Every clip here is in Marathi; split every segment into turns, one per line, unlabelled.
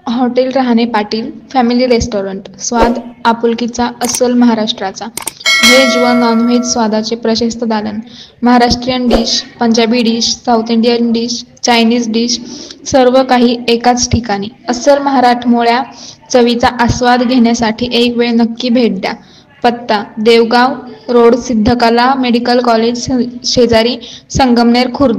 Hotel Rahane Patil family restaurant, स्वाद आपुलकीचा अस्सल महाराष्ट्राचा, व्हेज व नॉनव्हेज स्वादाचे प्रशस्त दालन, Maharashtrian dish, Punjabi dish, south Indian dish, Chinese dish, सर्व काही एकाच ठिकाणी. अस्सल मराठमोळ्या चवीचा आस्वाद घेण्यासाठी एक वेळ नक्की भेट द्या. पत्ता: Devgaon road, Siddhakala medical college शेजारी, संगमनेर, खुर्द.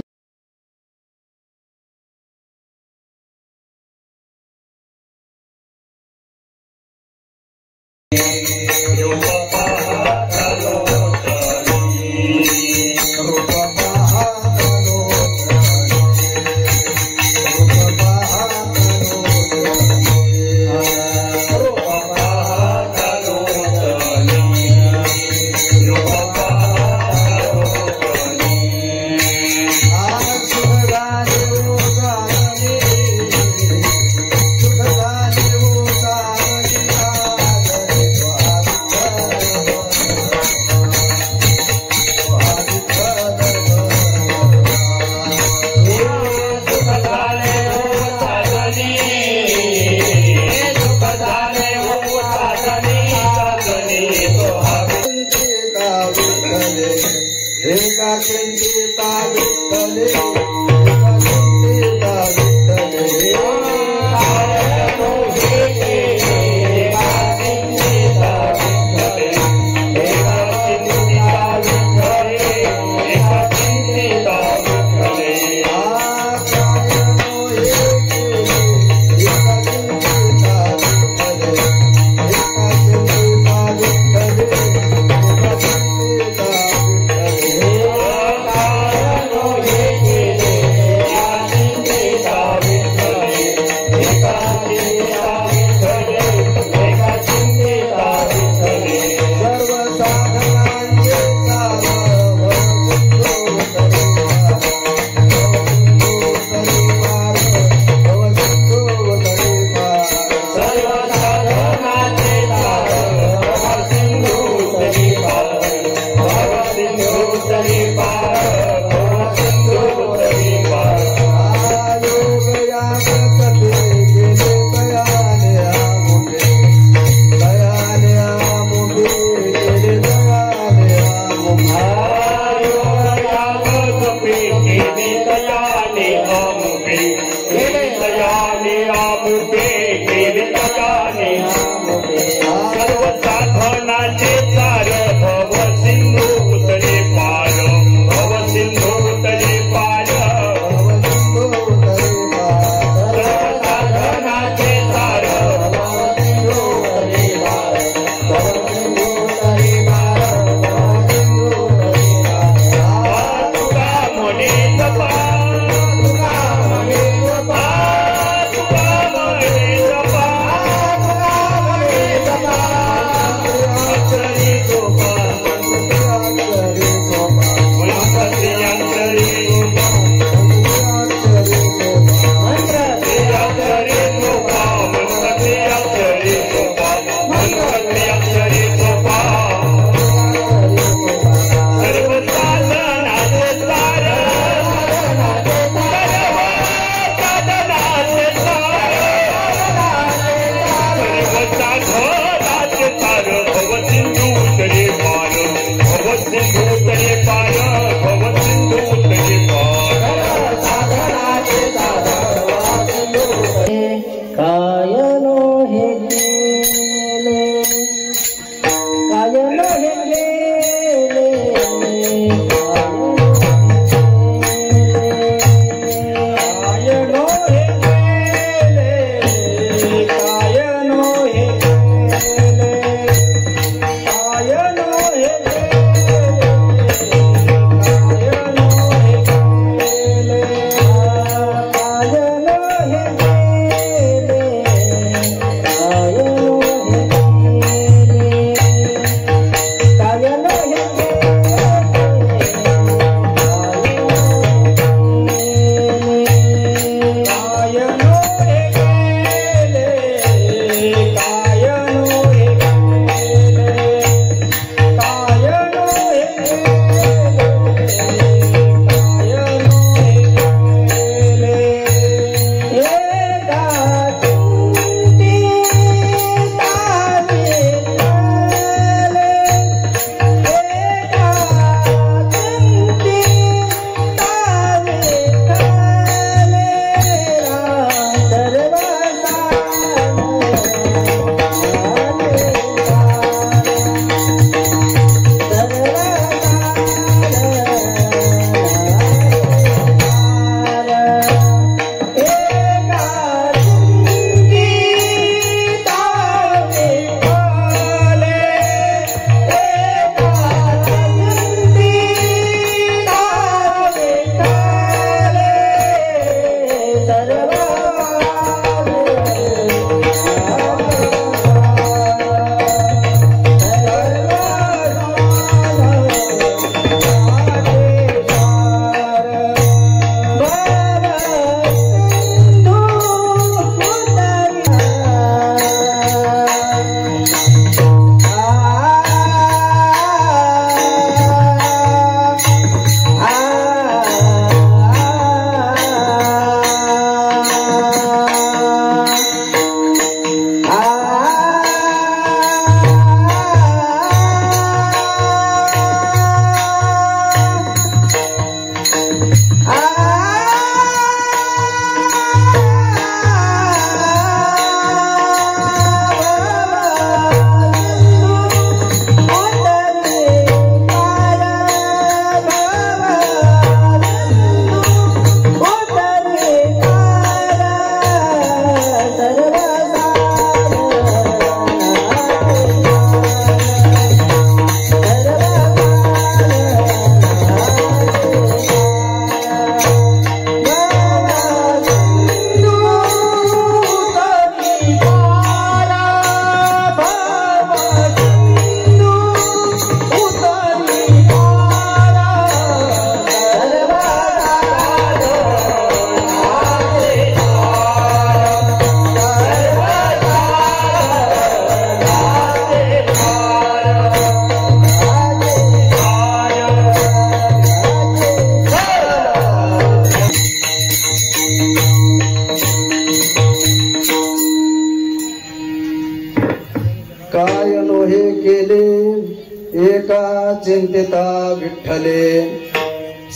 चिंतिता विठ्ठले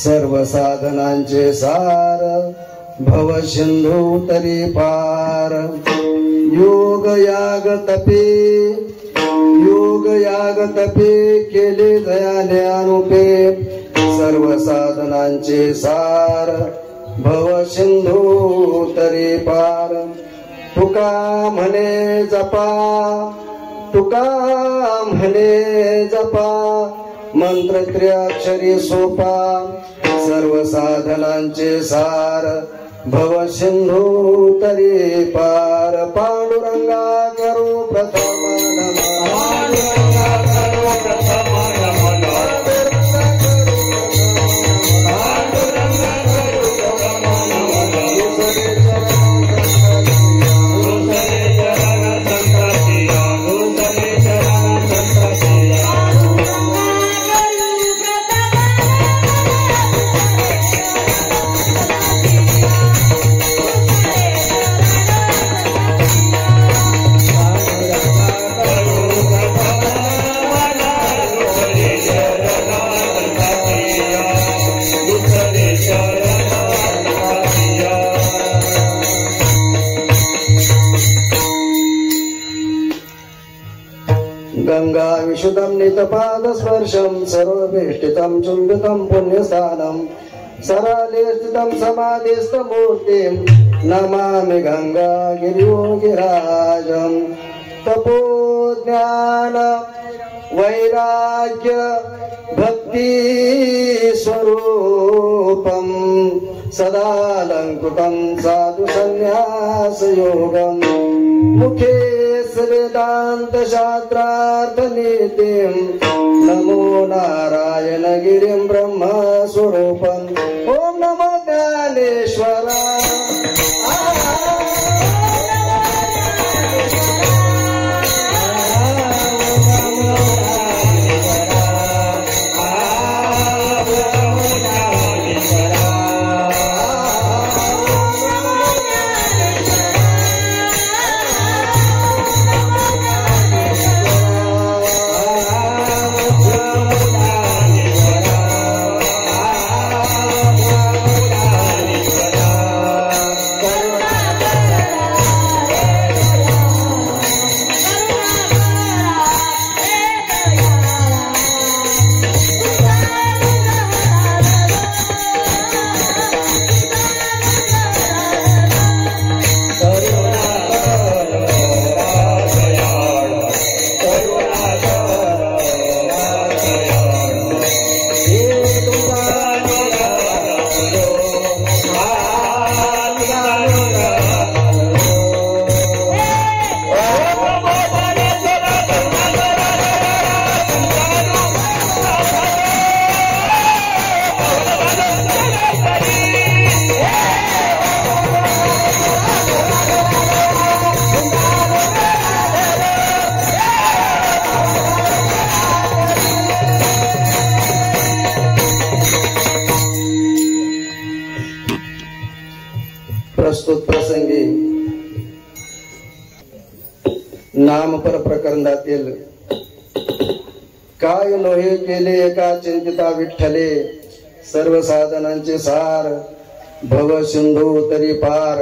सर्व साधनांचे सार भव सिंधू तरी पार योग याग तपे केले दयाने अनुपे सर्व साधनांचे सार भव सिंधू तरी पार तुका म्हणे जपा मंत्र त्र्याक्षरी सोपा सर्व साधनांचे सार भव सिंधू तरी पार पांडुरंगा करू प्रथम गंगा विशुद्धं नितपादस्पर्शं सर्ववेष्टितं चुम्बितं पुण्यस्थानं सराले स्थितं समाधिस्थमूर्तिं नमामि गंगा गिरियोगिराजं तपो ज्ञान वैराग्य भक्ति स्वरूपं सदालंकृतं साधु संन्यास योगं मुखे वेदांत शास्त्रार्थ नीतिं नमो नारायण गिरिं ब्रह्म स्वरूपं ओम नमो ज्ञानेश्वर प्रस्तुत प्रसंगी नामपर प्रकरणातील काय नोहे केले एका चिंतिता विठ्ठले सर्व साधनांचे सार, भव सिंधू तरी पार,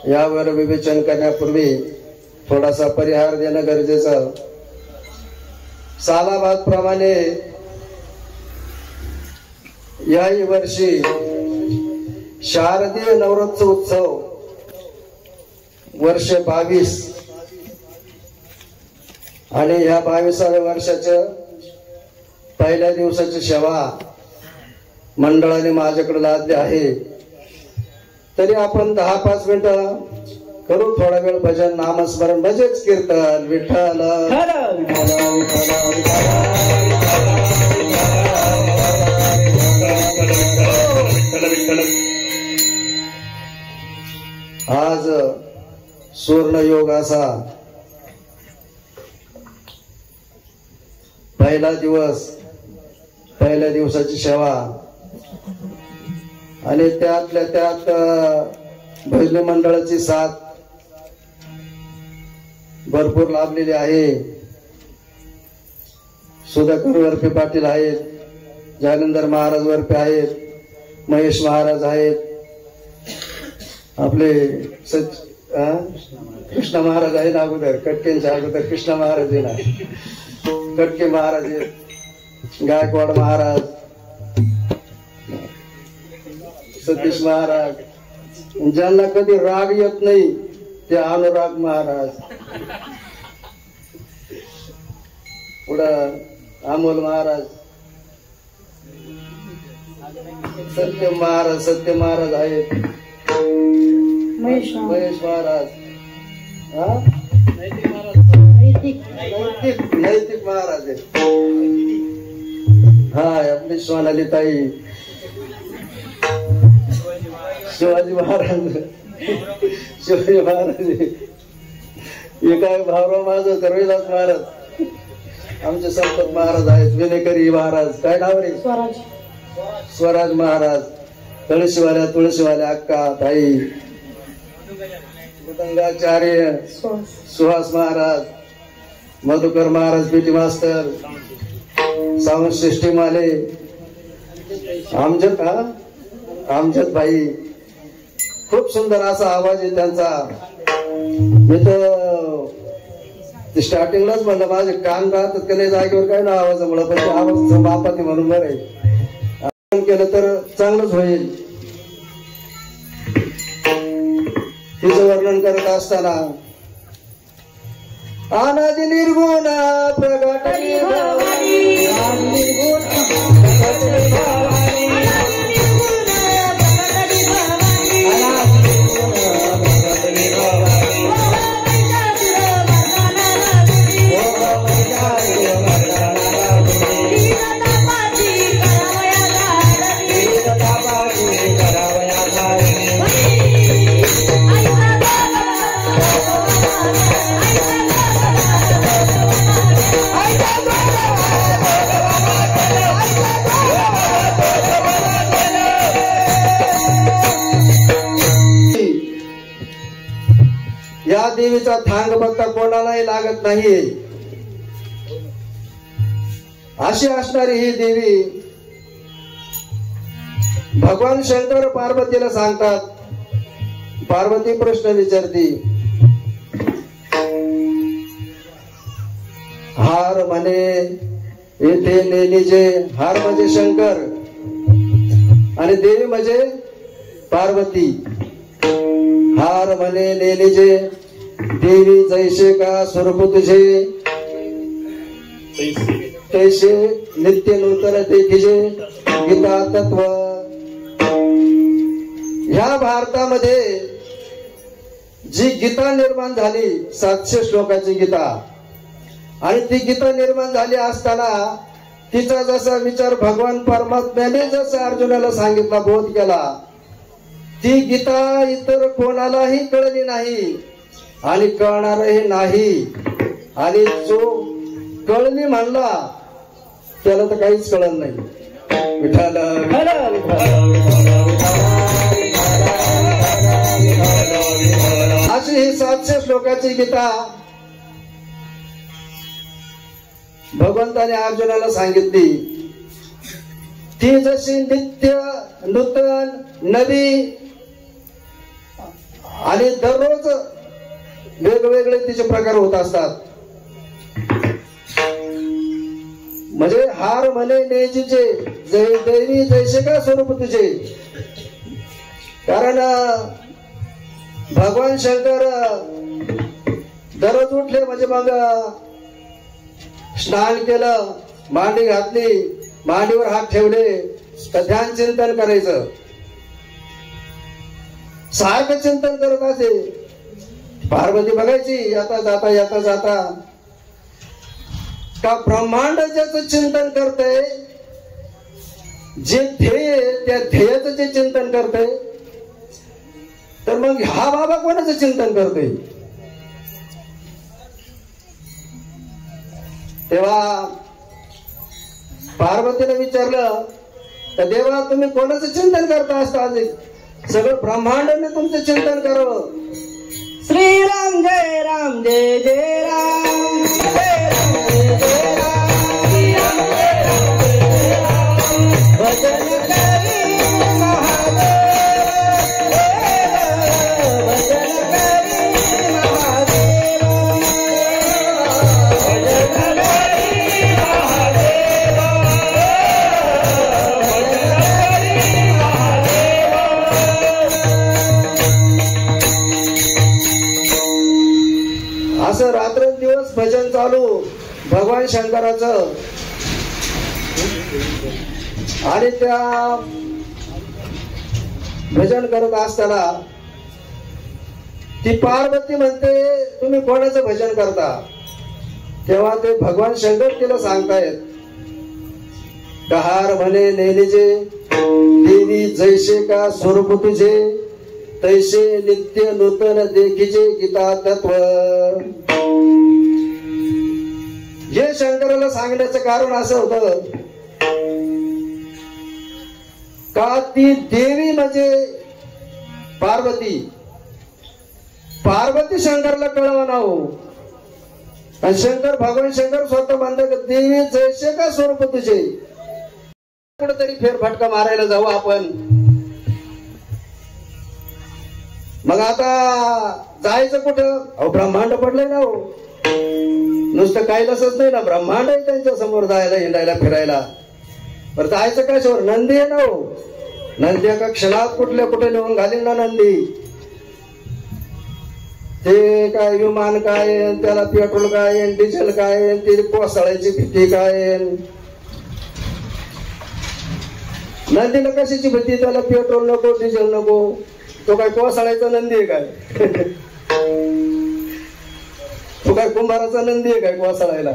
यावर विवेचन करण्यापूर्वी थोडासा परिहार देणं गरजेचं. सालाबाद प्रमाणे याही वर्षी शारदीय नवरात्र उत्सव वर्ष 22 आणि ह्या 22व्या वर्षाच्या पहिल्या दिवसाची सेवा मंडळाने माझ्याकडे लादली आहे. तरी आपण 10-5 मिनिटं करू थोडा वेळ भजन, नामस्मरण, भजेच कीर्तन. विठ्ठल आज सुवर्ण योग असा पहिला दिवस, पहिल्या दिवसाची सेवा आणि त्यातल्या त्यात भजनी मंडळाची साथ भरपूर लाभलेली आहे. सुधाकर वरपे पाटील आहेत, जालंधर महाराज वरपे आहेत, महेश महाराज आहेत, आपले कृष्ण महाराज आहेत अगोदर, कटकेंच्या अगोदर कृष्ण महाराज आहे ना, कटके महाराज आहेत, गायकवाड महाराज, सतीश महाराज, ज्यांना कधी राग येत नाही ते अनुराग महाराज, पुढं अमोल महाराज, सत्य महाराज आहेत, महेश महाराज, नैतिक महाराज आहे. हा आपली सोनाली ताई, शिवाजी महाराज हे काय भावराव माझं तर विलास महाराज, आमचे संपत महाराज आहेत, विनेकरी महाराज, काय नाव रे, स्वराज महाराज, तुळशीवाल्या अक्का ताई, मृदंगाचार्य सुहास महाराज, मधुकर महाराज पीटी मास्तर, सावंत सृष्टी माले, आमजद भाई, खूप सुंदर असा आवाज आहे त्यांचा. मी तर स्टार्टिंगलाच म्हणलं माझे कान राहतात का नाही जागेवर, काय ना आवाजामुळे, पण आवाज बापाती म्हणून बरं आहे, केलं तर चांगलंच होईल. तिचं वर्णन करत असताना अनादि निर्गुण प्रगट या देवीचा थांग बघता कोणालाही लागत नाही. अशी असणारी ही देवी भगवान शंकर पार्वतीला सांगतात. पार्वती प्रश्न विचारती, हार म्हणे येथे नेनीजे, हार म्हणजे शंकर आणि देवी म्हणजे पार्वती. हार म्हणे नेनीजे, देवी जैसे का स्वरूप तुझे, तैसे नित्य नूतन देखिजे गीता तत्व. ह्या भारतामध्ये जी गीता निर्माण झाली 700 श्लोकाची गीता, आणि ती गीता निर्माण झाली असताना तिचा जसा विचार भगवान परमात्म्याने जसा अर्जुनाला सांगितला, बोध केला, ती गीता इतर कोणालाही कळली नाही आणि कळणारही नाही. आणि जो कळली म्हणला त्याला तर काहीच कळत नाही. विठ्ठल अशी ही 700 श्लोकाची गीता भगवंताने अर्जुनाला सांगितली. ती जशी नित्य नूतन नवी आणि दररोज वेगवेगळे तिचे प्रकार होत असतात. म्हणजे हार म्हणे नेजीचे जय देवी जैसे का स्वरूप तुझे. कारण भगवान शंकर दररोज उठले म्हणजे मग स्नान केलं, मांडी घातली, मांडीवर हात ठेवले तर ध्यान चिंतन करायचं. सारखं चिंतन करत असे. पार्वती बघायची येता जाता येता जाता का ब्रह्मांड ज्याचं चिंतन करतय, जे ध्येय त्या ध्येयाचं जे चिंतन करतय, तर मग हा बाबा कोणाचं चिंतन करतोय. तेव्हा पार्वतीने विचारलं तर देवा तुम्ही कोणाचं चिंतन करता असता. सगळं ब्रह्मांडाने तुमचं चिंतन करावं.
श्रीराम जय राम जय जय राम, जय राम जय जय राम, श्रीराम जय राम जय जय राम. भजन करी महादेव, भजन करी महादेव, भजन करी महादेव, भजन करी महादेव.
असं रात्रंदिवस भजन चालू भगवान शंकराचं. आणि त्या भजन करत असताना ती पार्वती म्हणते तुम्ही कोणाचं भजन करता. तेव्हा ते भगवान शंकर तिला सांगतायत कहार म्हणे नेलीजे देवी जैसे का स्वरूप तुझे, तैसे नित्य नूतन देखीचे गीता तत्व. हे शंकराला सांगण्याचं कारण असं होतं का ती देवी म्हणजे पार्वती. पार्वती शंकरला कळवा ना हो. आणि शंकर भगवान शंकर स्वतः म्हणतात देवी जैसे का स्वरूप तुझे. कुठेतरी फेरफटका मारायला जाऊ आपण. मग आता जायचं कुठं. अहो ब्रह्मांड पडलंय ना हो. नुसतं कैलासच नाही ना, ब्रह्मांड आहे त्यांच्या समोर जायला हिंडायला फिरायला. बरं जायचं कशावर. नंदी आहे ना हो. नंदी एका क्षणात कुठल्या कुठे नेऊन घालील ना नंदी. ते काय विमान काय, त्याला पेट्रोल काय, डिझेल काय, ते कोसळायची भीती काय. नंदीला कशाची भीती. त्याला पेट्रोल नको, डिझेल नको. तो काय कोसळायचा नंदी आहे काय. तो काय कुंभाराचा नंदी आहे काय कोसळायला.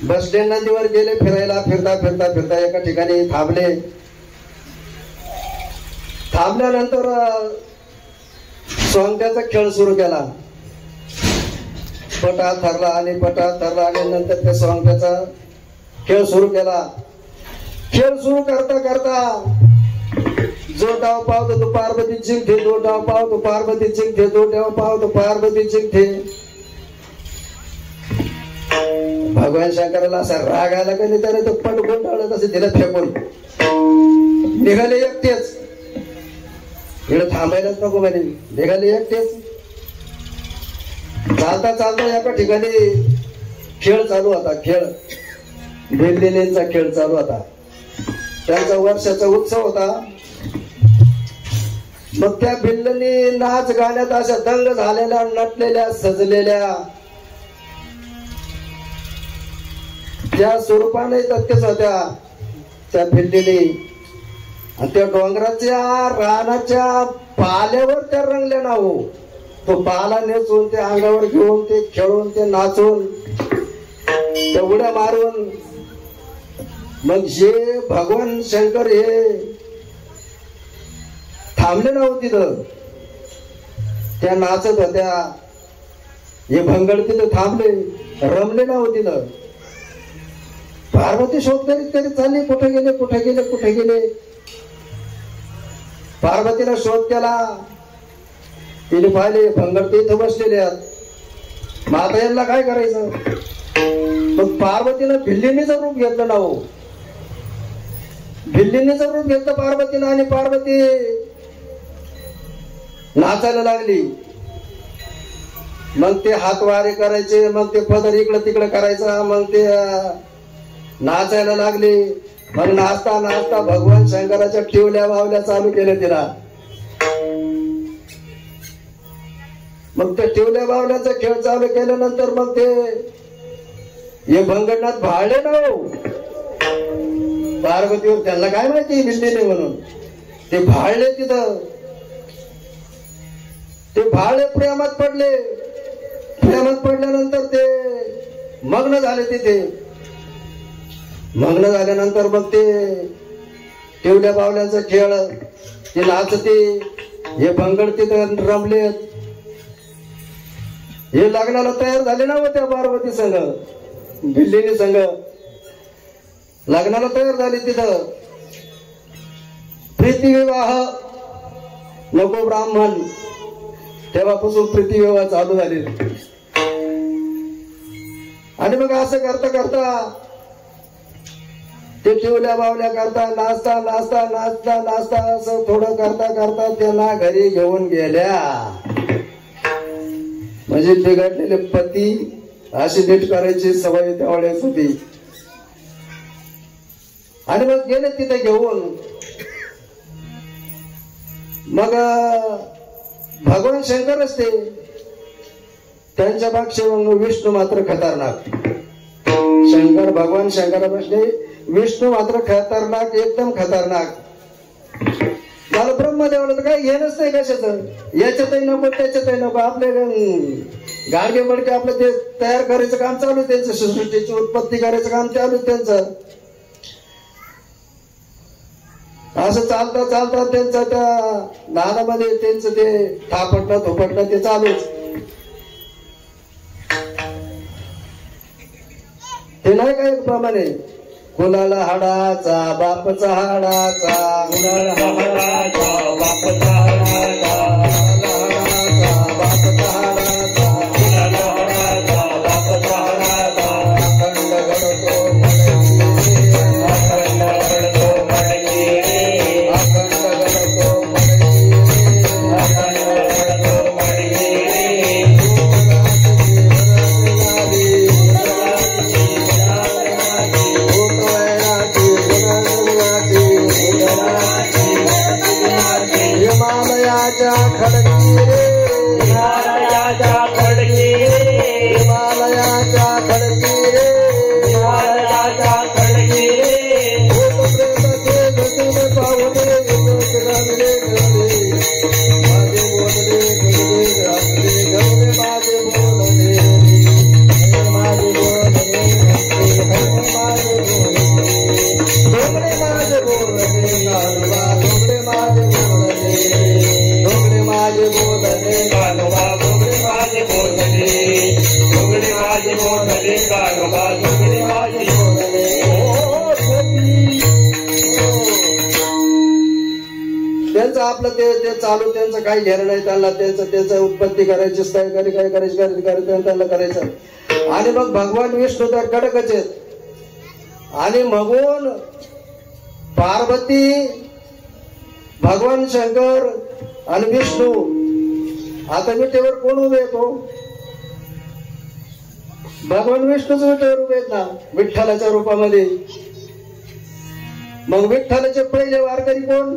बस स्टँड नंदीवर गेले फिरायला. फिरता फिरता फिरता एका ठिकाणी थांबले. थांबल्यानंतर सोंगट्याचा खेळ सुरू केला. पटा ठरला आणि पटा ठरला आणि नंतर त्या सोंगट्याचा खेळ सुरू केला. खेळ सुरू करता करता जो डाव पावतो तो पार्वती जिंकते, जो डाव पावतो पार्वती जिंकते, जो डाव पावतो पार्वती जिंकते. भगवान शंकराला असा राग आला का नाही, त्याने तो पट गोंधळत असे दिला फेकून. निघाले एकटेच. इकडे थांबायलाच नको म्हणे. निघाले एकटेच. चालता चालता एका ठिकाणी खेळ चालू होता. खेळ भिल्लिनींचा खेळ चालू होता. त्यांचा वर्षाचा उत्सव होता. मग त्या भिल्लिनी नाच गाण्यात अशा दंग झालेल्या, नटलेल्या, सजलेल्या त्या स्वरूपाने तथ्यच होत्या त्या भिल्लिनी. आणि त्या डोंगराच्या रानाच्या पाल्यावर त्या रंगल्या ना हो. तो पाला नेसून ते अंगावर घेऊन ते खेळून ते नाचून त्या उड्या मारून. मग हे भगवान शंकर हे थांबले ना हो तिथं. त्या नाचत होत्या. हे भंगड तिथं थांबले, रमले ना हो तिथं. पार्वती शोध करीत करीत चालली. कुठे गेले कुठे गेले कुठे गेले. पार्वतीला शोध केला. तिने पाहिले भंगड ते इथं बसलेले आहेत. मग आता यांना काय करायचं. मग पार्वतीनं भिल्लिनीचं रूप घेतलं ना हो. भिल्लिनीचं रूप घेतलं पार्वतीनं आणि पार्वती नाचायला लागली. मग ते हातवारे करायचे, मग ते पदर इकडं तिकडं करायचा, मग ते नाचायला लागले. मग नाचता नाचता भगवान शंकराच्या ठेवल्या बावल्या चालू केल्या तिला. मग ते ठेवल्या बावल्याचा खेळ चालू केल्यानंतर मग ते हे भंगनाथ भाळले ना हो पार्वतीवर. त्यांना काय माहिती भिल्लीने म्हणून ते भाळले तिथं. ते भाळे प्रेमात पडले. प्रेमात पडल्यानंतर ते मग्न झाले. तिथे मग्न झाल्यानंतर मग ते ठेवल्या बावल्याचा खेळ, ते नाचते, हे भंगड तिथं रमले. हे लग्नाला तयार झाले ना त्या पार्वती संघ, भिल्लीनी संघ लग्नाला तयार झाली. तिथं प्रीतिविवाह नको ब्राह्मण, तेव्हापासून प्रीतिविवाह चालू झाले. आणि मग असं करता करता ते ठेवल्या बावल्या करता नाचता नाचता नाचता नाचता असं थोडं करता करता त्यांना घरी घेऊन गेल्या. म्हणजे बिघडलेले पती अशी नीट करायची सवय त्यावेळेस होती. आणि मग गेले तिथे घेऊन. मग भगवान शंकर असते त्यांच्या पक्षी विष्णू मात्र खतरनाक. शंकर भगवान शंकरापासून विष्णू मात्र खतरनाक, एकदम खतरनाक. मला ब्रह्मदेवाला तर काही घेणंच नाही कशाचं. याच्यातही नको त्याच्यातही नको. आपले गाडगे बडके आपलं ते तयार करायचं काम चालू, त्यांचं सृष्टीची उत्पत्ती करायचं काम चालू त्यांचं. असं चालता चालता त्यांचं त्या नादामध्ये त्यांचं ते थापटणं थोपटणं ते चालूच. ते नाही काय प्रमाणे कुणाला हाडाचा बापचा हाडाचा, कुणाला हाडाचा बापचा हाडाचा, बापचा हाडाचा, कुणाला हाडाचा बापचा हाडाचा. अखंड घडतो मडकी, अखंड घडतो मडकी, अखंड घडतो मडकी, अखंड घडतो मडकी. हिमालयाच्या खडकी रे, हिमालयाच्या खडकी रे, हिमालयाच्या खडकी रे, हिमालयाच्या खडकी रे. प्रेमाचे गतीने पाहुणे गगने गगने, माझे बोलले गगने गगने, माझे बोलले माझे बोलले माझे बोलले, माझे बोलले कालवा, माझे बोलले डोंगरे, माझे बोलले कालवा, डोंगरे माझे बोलले, डोंगरे माझे बोलले कालवा, डोंगरे माझे बोलले. त्यांचं आपलं ते चालू, त्यांचं काही घेणं नाही त्यांना. त्यांचं उत्पत्ती करायची, काय करायची त्यांना करायचं. आणि मग भगवान विष्णू तर कडकच आहेत. आणि मगून पार्वती, भगवान शंकर आणि विष्णू. आता विटेवर कोण उभे येतो? भगवान विष्णूच विटेवर उभे आहेत ना, विठ्ठलाच्या रूपामध्ये. मग विठ्ठलाचे पहिले वारकरी कोण?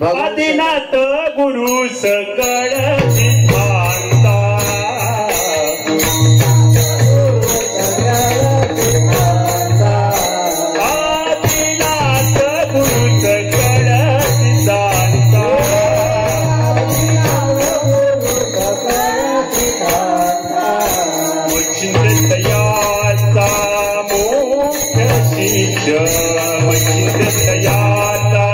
आदिनाथ गुरु सकळ सिद्धांता, आदिनाथ गुरु सकळ सिद्धांता, वचिंद्र तयाचा मोक्ष शिष्य, वचिंद्र तयाचा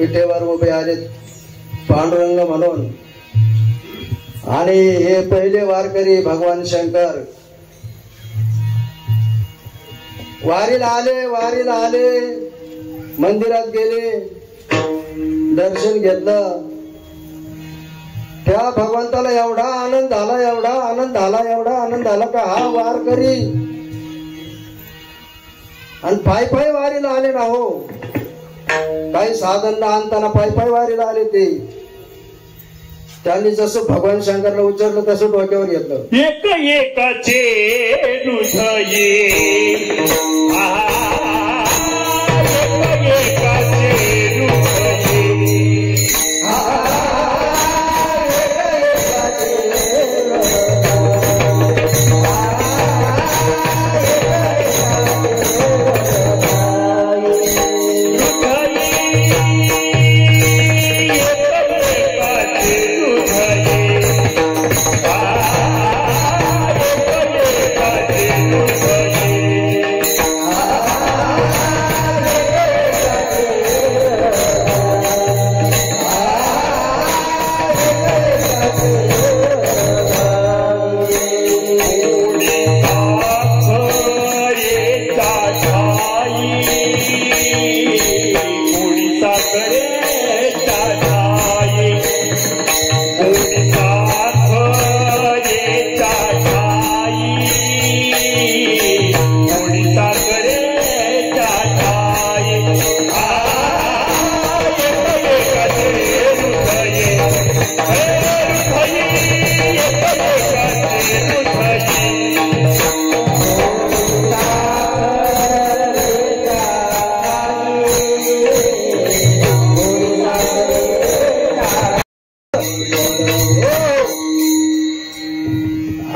विटेवर उभे आलेत पांडुरंग म्हणून. आणि हे पहिले वारकरी भगवान शंकर वारीला आले, मंदिरात गेले, दर्शन घेतलं. त्या भगवंताला एवढा आनंद झाला का हा वारकरी आणि पायी वारीला आले ना हो. काही साधन न आणताना पायी वारीला आले ते. त्यांनी जसं भगवान शंकरला उच्चारलं तसं डोक्यावर घेतलं.
एक एकाचे हृदये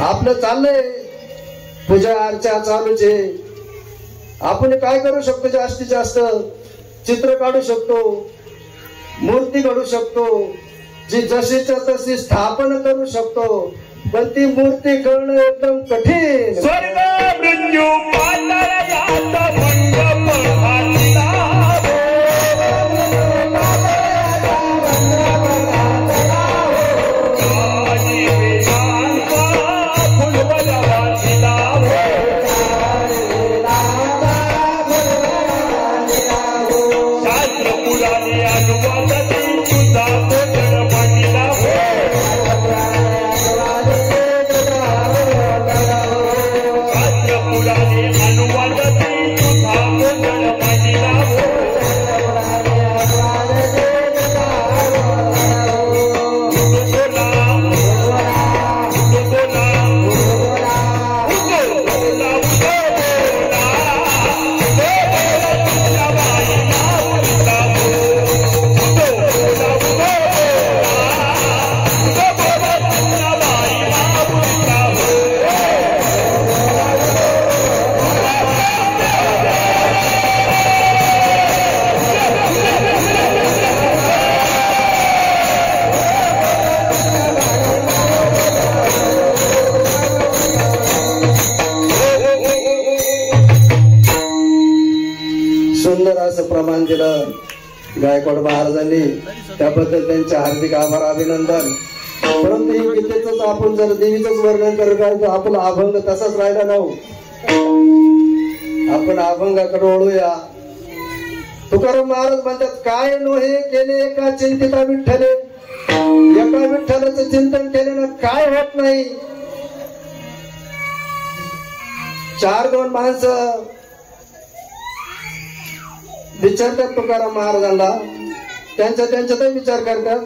आपलं चाललंय पूजा अर्चा चालूच आहे. आपण काय करू शकतो? जास्तीत जास्त चित्र काढू शकतो, मूर्ती काढू शकतो, जी जशीच्या तशी स्थापना करू शकतो. पण ती मूर्ती करणं एकदम कठीण.
स्वर्ग मृत्यू पाताळ यात मंडप घातला
प्रमाण दिलं गायकवाड महाराजांनी. त्याबद्दल त्यांचे हार्दिक आभार, अभिनंदन. परंतु हे गीतेच आपण जर देवीचंच वर्णन करत आहे तर आपला अभंग तसाच राहिला नाही. आपण अभंगाकडे वळूया. तुकाराम महाराज म्हणतात, काय नोहे केले एका चिंतिता विठ्ठले. एका विठ्ठलाचं चिंतन केल्यानं काय होत नाही. 4-2 माणसं विचारतात तुकाराम महाराजांना, त्यांच्यात विचार करतात.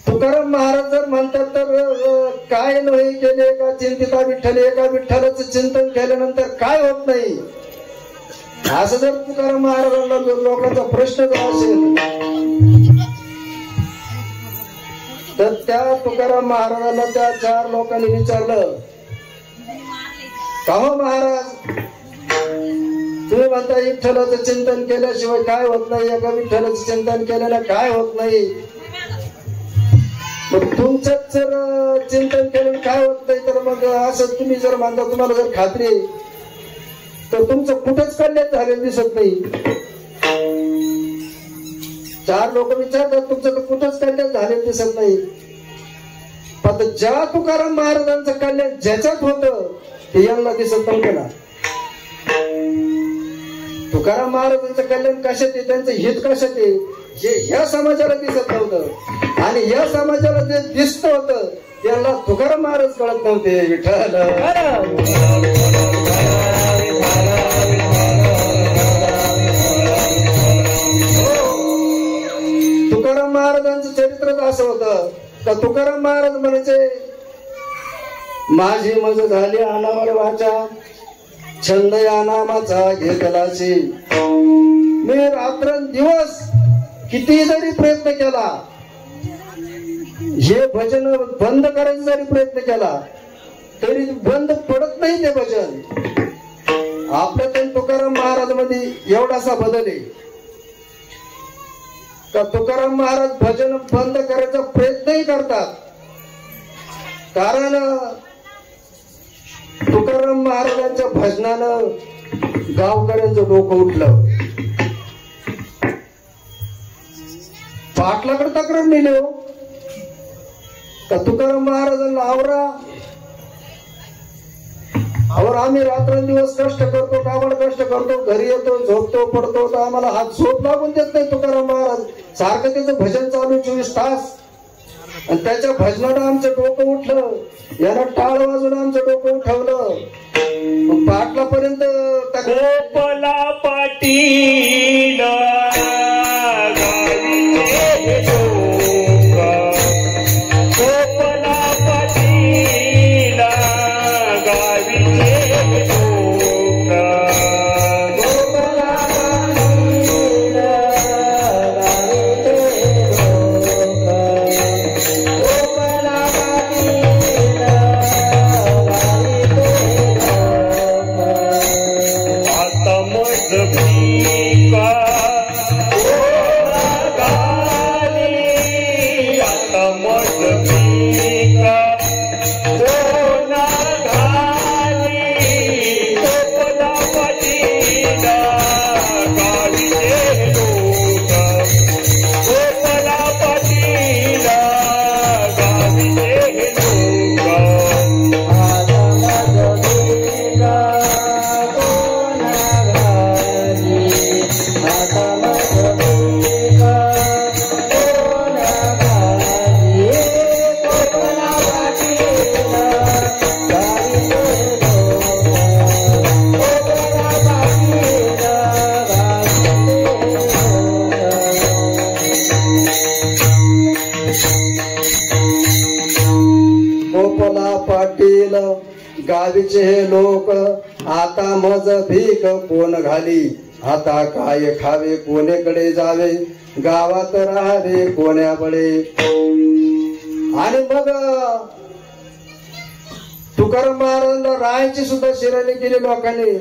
तुकाराम महाराज जर म्हणतात तर काय नोहे केले एका चिंतिता विठ्ठले. एका विठ्ठलाचं चिंतन केल्यानंतर काय होत नाही. असं जर तुकाराम महाराजांना लोकांचा प्रश्न जर असेल तर त्या तुकाराम महाराजांना त्या 4 लोकांनी विचारलं, का हो महाराज, तुम्ही म्हणता विठ्ठलाचं चिंतन केल्याशिवाय काय होत नाही, एका विठ्ठलाचं चिंतन केल्यानं काय होत नाही. मग तुमचंच जर चिंतन केलं काय होत नाही तर मग असं तुम्ही जर म्हणता, तुम्हाला जर खात्री आहे तर तुमचं कुठंच कल्याण झालेलं दिसत नाही. चार लोक विचारतात तुमचं तर कुठंच कल्याण झालेलं दिसत नाही. पण ज्या तुकाराम महाराजांचं कल्याण ज्याच्यात होतं ते यांना दिसत नव्हतं ना. तुकाराम महाराजांचं कल्याण कशात आहे, त्यांचं हित कशात आहे हे ह्या समाजाला दिसत नव्हतं. आणि या समाजाला जे दिसत होतं त्यांना तुकाराम महाराज कळत नव्हते. विठ्ठल तुकाराम महाराजांचं चरित्रच असं होतं का तुकाराम महाराज म्हणायचे माझी मज झाली अनावर वाचा छंद या नामाचा घेतलाची. मी रात्रंदिवस किती जरी प्रयत्न केला हे भजन बंद करायचा जरी प्रयत्न केला तरी बंद पडत नाही ते भजन. आपल्या तुकाराम महाराज मध्ये एवढासा बदल आहे का तुकाराम महाराज भजन बंद करायचा प्रयत्नही करतात. कारण तुकाराम महाराजांच्या भजनानं गावकऱ्यांचं डोकं उठलं. पाटलाकडे तक्रार नेली हो का तुकाराम महाराजांना आवरा आम्ही रात्रंदिवस कष्ट करतो, काबड कष्ट करतो, घरी येतो, झोपतो, पडतो, तर आम्हाला हात झोप लागून देत नाही तुकाराम महाराज. सारखं त्याचं भजन चालू 24 तास. आणि त्याच्या भजनानं आमचं डोकं उठलं, यानं टाळ वाजून आमचं डोकं उठवलं. पाटलापर्यंत
गोपाला पाटील गावीचे लोक, गोपाला पाटील गावीचे लोक,
गोपाला पाटील गावीचे लोक, गोपाला पाटील गावीचे लोक.
आता मज भीका गाली, आता मज भीका कोणा घाली, गोपाला पाटील गावीचे लोक, गोपाला पाटील गावीचे लोक.
आता माझं भीका कोणा घाली, आता माझं भीका कोणा घाली, गोपाला पाटील गावीचे लोक, गोपाला पाटील
गोपाला पाटील गावीचे हे लोक, आता मज भीक कोण घाली, आता काय खावे कोणेकडे जावे, गावात राहावे कोण्याकडे. आणि मग तुकाराम महाराजांना राहायची सुद्धा शिराणी केली लोकांनी.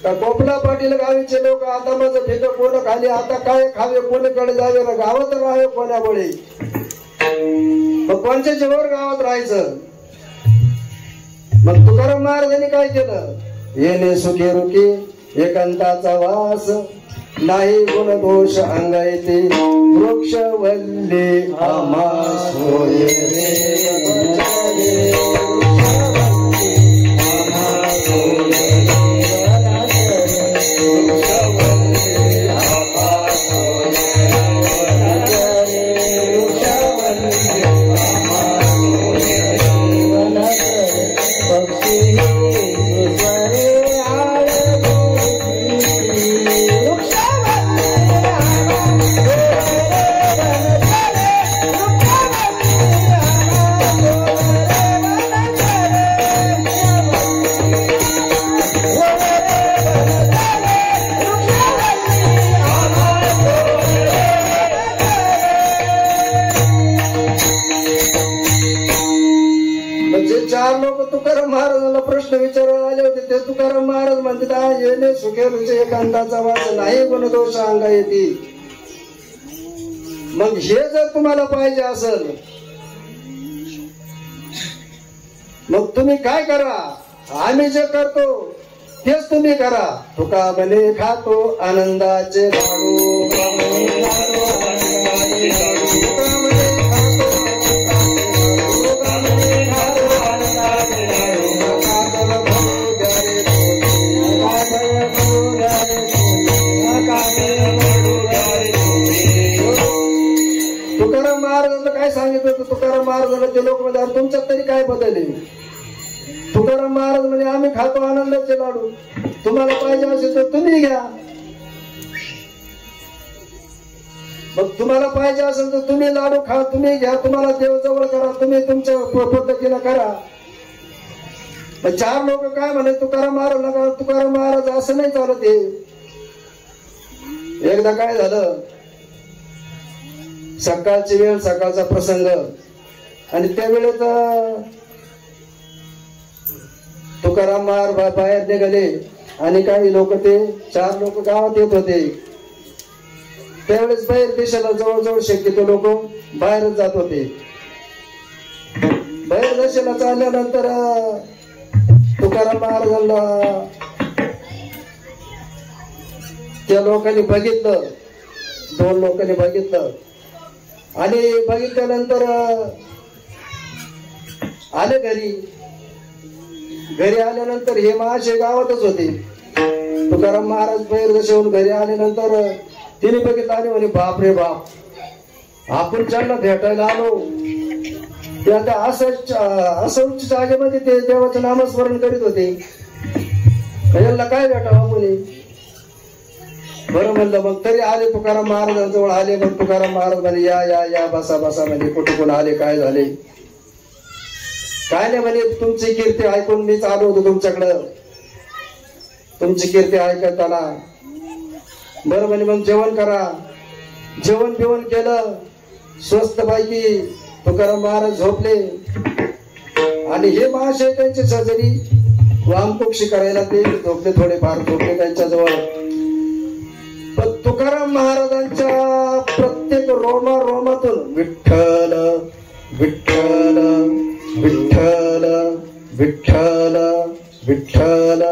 तर गोपाला पाटील गावीचे लोक, आता मज भीक कोण खाली, आता काय खावे कोणीकडे जावे, गावात राहावे कोण्याकडे. मग कोणच्या जेव्हा गावात राहायचं. मग तुकाराम महाराजांनी काय केलं, येणे सुखी रुखी एकांताचा वास, नाही गुण दोष अंगा येते, वृक्ष वल्ले आम्हा सोय तुकाराम महाराजांना प्रश्न विचारायला आले होते. ते तुकाराम महाराज म्हणतात येणे सुखे रुचे एकांताचा वास, नाही गुणदोष अंगा येते. मग हे जर तुम्हाला पाहिजे असेल मग तुम्ही काय करा, आम्ही जे करतो तेच तुम्ही करा. तुका बने खातो आनंदाचे लाडू,
लाडू
तुकारामध्ये खातो
आनंदाचे लाडू
काजल भरू द्या रे तुकाराम महाराजांचं काय सांगितलं होतं? तुकाराम महाराजांना ते लोक म्हणजे तुमच्यात तरी काय बदल आहे? तुकाराम महाराज म्हणजे आम्ही खातो आनंदाचे लाडू, तुम्हाला पाहिजे असेल तर तुम्ही घ्या. मग तुम्हाला पाहिजे असेल तर तुम्ही लाडू खा, तुम्ही घ्या, तुम्हाला देव जवळ करा, तुम्ही तुमच्या पद्धतीनं करा. मग चार लोक काय म्हणे तुकाराम महाराज नका, तुकाराम महाराज असं नाही चालत हे. एकदा काय झालं, सकाळची वेळ, सकाळचा प्रसंग, आणि त्या वेळेत तुकाराम महाराज बाहेर निघाले आणि काही लोक, ते चार लोक गावात येत होते. त्यावेळेस बाहेर देशाला जवळजवळ शक्यतो लोक बाहेरच जात होते. बाहेर देशाला चालल्यानंतर तुकाराम महाराजांना त्या लोकांनी बघितलं, दोन लोकांनी बघितलं, आणि बघितल्यानंतर आले घरी. घरी आल्यानंतर हे महाशय गावातच होते. तुकाराम महाराज बाहेर देशाहून घरी आल्यानंतर तिने बघितलं आणि म्हणे बाप रे बाप, आपण ज्यांना भेटायला आलो ते आता असं उच्च जागेमध्ये ते देवाचं नामस्मरण करीत होते, यांना काय भेटावं म्हणे. बरं म्हणलं, मग तरी आले तुकाराम महाराजांजवळ आले. मग तुकाराम महाराज म्हणे या या या बसा बसा. म्हणजे कुठे कोण आले, काय झाले? काय नाही म्हणे, तुमची कीर्ती ऐकून मीच आलो होतो तुमच्याकडं, तुमची कीर्ती ऐकताना. बरं म्हणे, मग जेवण करा. जेवण बिवण केलं स्वस्त पैकी. तुकाराम महाराज झोपले आणि हे महाशय त्यांचे शेजारी वामकुक्षी करायला ते झोपले, थोडेफार झोपले त्यांच्याजवळ. पण तुकाराम महाराजांच्या प्रत्येक रोमातून विठ्ठल विठ्ठल विठ्ठल विठ्ठल विठ्ठल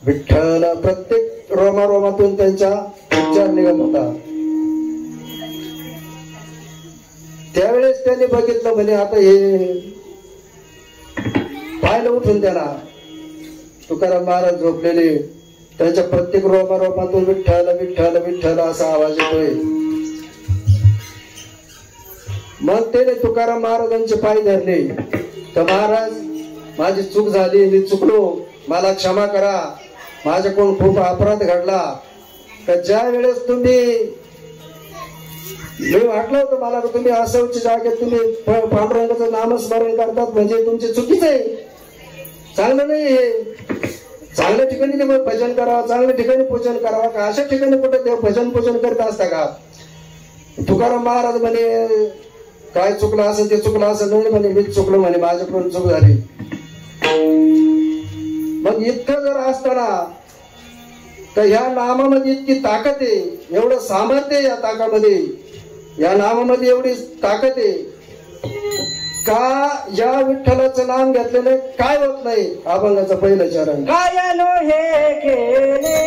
विठ्ठल, प्रत्येक रोमातून त्यांचा उच्चार निघत होता. त्यावेळेस त्यांनी बघितलं, म्हणे आता हे पाहिलं उठून त्यांना. तुकाराम महाराज झोपलेले, त्यांच्या प्रत्येक रोमातून विठ्ठल विठ्ठल विठ्ठल असा आवाज येतोय. मग त्याने तुकाराम महाराजांचे पाय धरले. तर महाराज, माझी चूक झाली, मी चुकलो, मला क्षमा करा, माझ्याकडून खूप अपराध घडला. तर ज्या वेळेस तुम्ही, मी वाटलं होतं मला की तुम्ही असं उच्च जागेत तुम्ही पांडुरंगाचं नामस्मरण करतात, म्हणजे तुमची चुकीच आहे, चांगलं नाही हे. चांगल्या ठिकाणी ते भजन करावं, चांगल्या ठिकाणी पूजन करावं का अशा ठिकाणी कुठे देव भजन पूजन करत असता का? तुकाराम महाराज म्हणे काय चुकलं असं, ते चुकलं असं नाही म्हणे, मीच चुकलो म्हणे, माझ्याकडून चूक झाली. मग इतकं जर असताना तर ह्या नामामध्ये इतकी ताकद आहे, एवढं सामर्थ्य आहे या ताकामध्ये, या नामामध्ये एवढी ताकद आहे का या विठ्ठलाचं नाम घेतलेलं काय होत नाही. अभंगाचं पहिलं चरण,
काय नो हे केले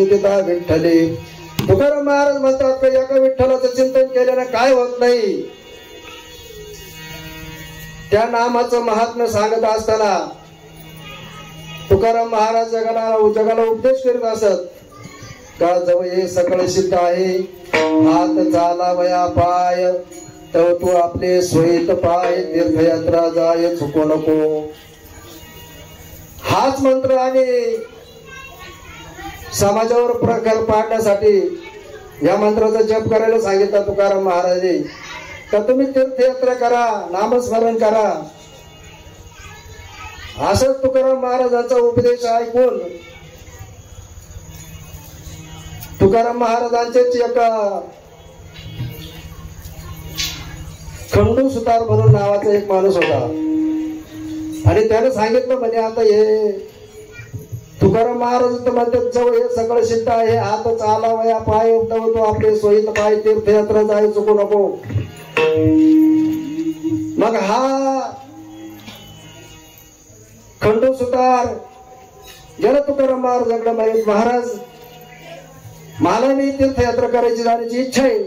चिंतिता विठ्ठले. तुकाराम महाराज म्हणतात की एका विठ्ठलाचं चिंतन केल्यानं काय होत नाही. त्या नामाचं महात्म्य सांगत असताना तुकाराम महाराज जगाला उपदेश करीत असत का जवळ हे सकळ सिद्ध आहे. हात चालावया पाय तव तू आपले स्वहित पाय तीर्थयात्रा जाय चुको नको. हाच मंत्र आणि समाजावर प्रकार पाडण्यासाठी या मंत्राचा जप करायला सांगितलं तुकाराम महाराजांनी. का तुम्ही तीर्थयात्रा करा, नामस्मरण करा. असंच तुकाराम महाराजांचा उपदेश ऐकून तुकाराम महाराजांचेच एका खंडू सुतार म्हणून नावाचा एक माणूस होता आणि त्याने सांगितलं म्हणजे आता हे तुकाराम महाराज तर म्हणतात जवळ हे सगळं सिद्ध आहे. हात चालावया पाय उठवतो आपले सोयीत पाय तीर्थयात्रा जाय चुकू नको. मग हा खंडू सुतार गेला तुकाराम महाराजांकडे माहित महाराज मला मी तीर्थयात्रा करायची जाण्याची इच्छा आहे.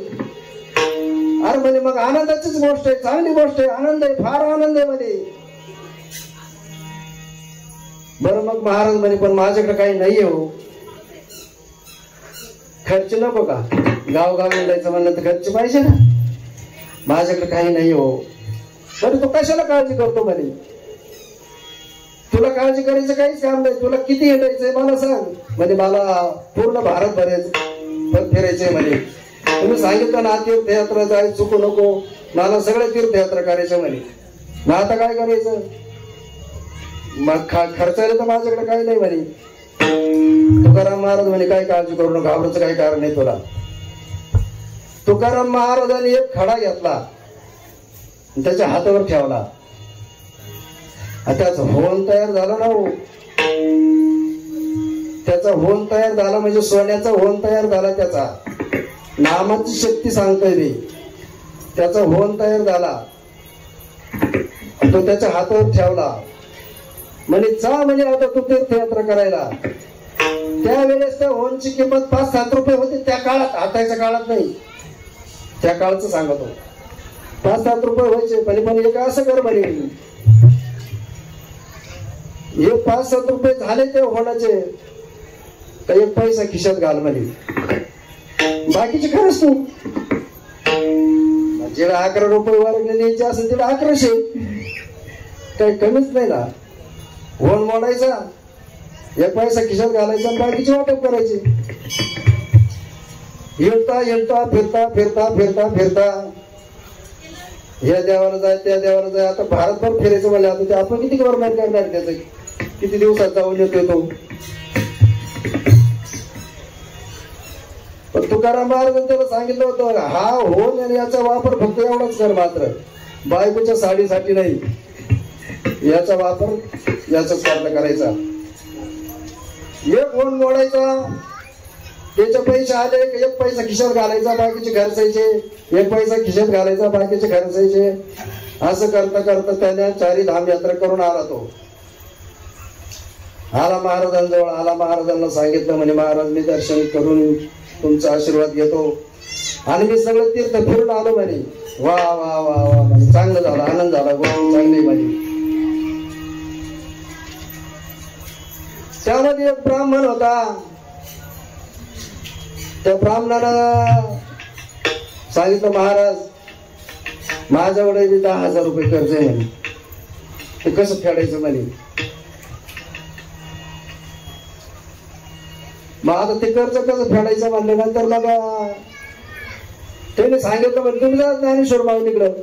अरे म्हणजे मग आनंदाचीच गोष्ट आहे, चांगली गोष्ट आहे, आनंद आहे, फार आनंद आहे मध्ये. बरं मग महाराज म्हणे पण माझ्याकडे काही नाहीये हो. खर्च नको का, गावगाव जायचं म्हणलं तर खर्च पाहिजे ना. माझ्याकडे काही नाही हो. बरं तू कशाला काळजी करतो म्हणे. तुला काळजी करायचं काहीच काम नाही. तुला किती येटायचंय मला सांग. म्हणजे मला पूर्ण भारत फिरायचंय म्हणे. तुम्ही सांगितलं ना तीर्थयात्रा जाय चुकू नको. मला सगळ्या तीर्थयात्रा करायच्या म्हणे. मग आता काय करायचं. मग खर्चायला तर माझ्याकडे काही नाही म्हणे. तुकाराम महाराज म्हणे काय काळजी करू नका, घाबरायचं काही कारण नाही तुला. तुकाराम महाराजांनी एक खडा घेतला त्याच्या हातावर ठेवला. त्याचा होन तयार झाला ना हो. त्याचा होन तयार झाला म्हणजे सोन्याचा होन तयार झाला. त्याचा नामाची शक्ती सांगतोय मी. त्याचा होन तयार झाला तो त्याच्या हातावर ठेवला. म्हणजे जा म्हणजे आता तू तीर्थयात्रा करायला. त्यावेळेस त्या होनची किंमत 5-7 रुपये होती त्या काळात, आताच्या काळात नाही. त्या काळचं सांगतो 5-7 रुपये व्हायचे. पण एक असं कर म्हणे हे 5-7 रुपये झाले ते होण्याचे तर 1 पैसा खिशात घाल म्हणे. बाकीचे खरंच तू जेवढा 11 रुपये वर्गले द्यायचे असेल तेवढा 1100 काही कमीच नाही ना. होन मोडायचा 1 पैसा खिशात घालायचा आणि बाकीचे वाटप करायचे. येता येता फिरता फिरता फिरता फिरता या देवाला जाय त्या देवाला जाय. आता भारतभर फिरायचं म्हणजे आता ते आपण किती गव्हर्नमेंट करणार. त्याचं किती दिवसात जाऊन येतोय तो. पण तुकाराम महाराजांनी त्याला सांगितलं होतं हा होन आणि याचा वापर फक्त एवढाच कर, मात्र बायकोच्या साडीसाठी नाही. याचा वापर याचाच करायचा. 1 होन मोडायचा, त्याचे पैसे आले 1 पैसा खिशात घालायचा, बाकीचे खर्चायचे. 1 पैसा खिशात घालायचा, बाकीचे खर्चायचे. असं करता करता त्याने 4 धाम यात्रा करून आला. तो आला महाराजांजवळ आला. महाराजांना सांगितलं म्हणे महाराज मी दर्शन करून तुमचा आशीर्वाद घेतो आणि मी सगळं तीर्थ फिरून आलो म्हणे. वा वा वा वा म्हणे चांगलं झालं, आनंद झाला, गोष्ट चांगली म्हणे. त्यामध्ये एक ब्राह्मण होता. त्या ब्राह्मणाला सांगितलं महाराज माझ्याकडे 10,000 रुपये कर्ज आहे म्हणे. ते कसं फेडायचं म्हणे. मग आता ते कर्ज कसं फेडायचं म्हणल्यानंतर मग त्याने सांगितलं म्हणजे तुम्ही जा ज्ञानेश्वर माऊलीकडं.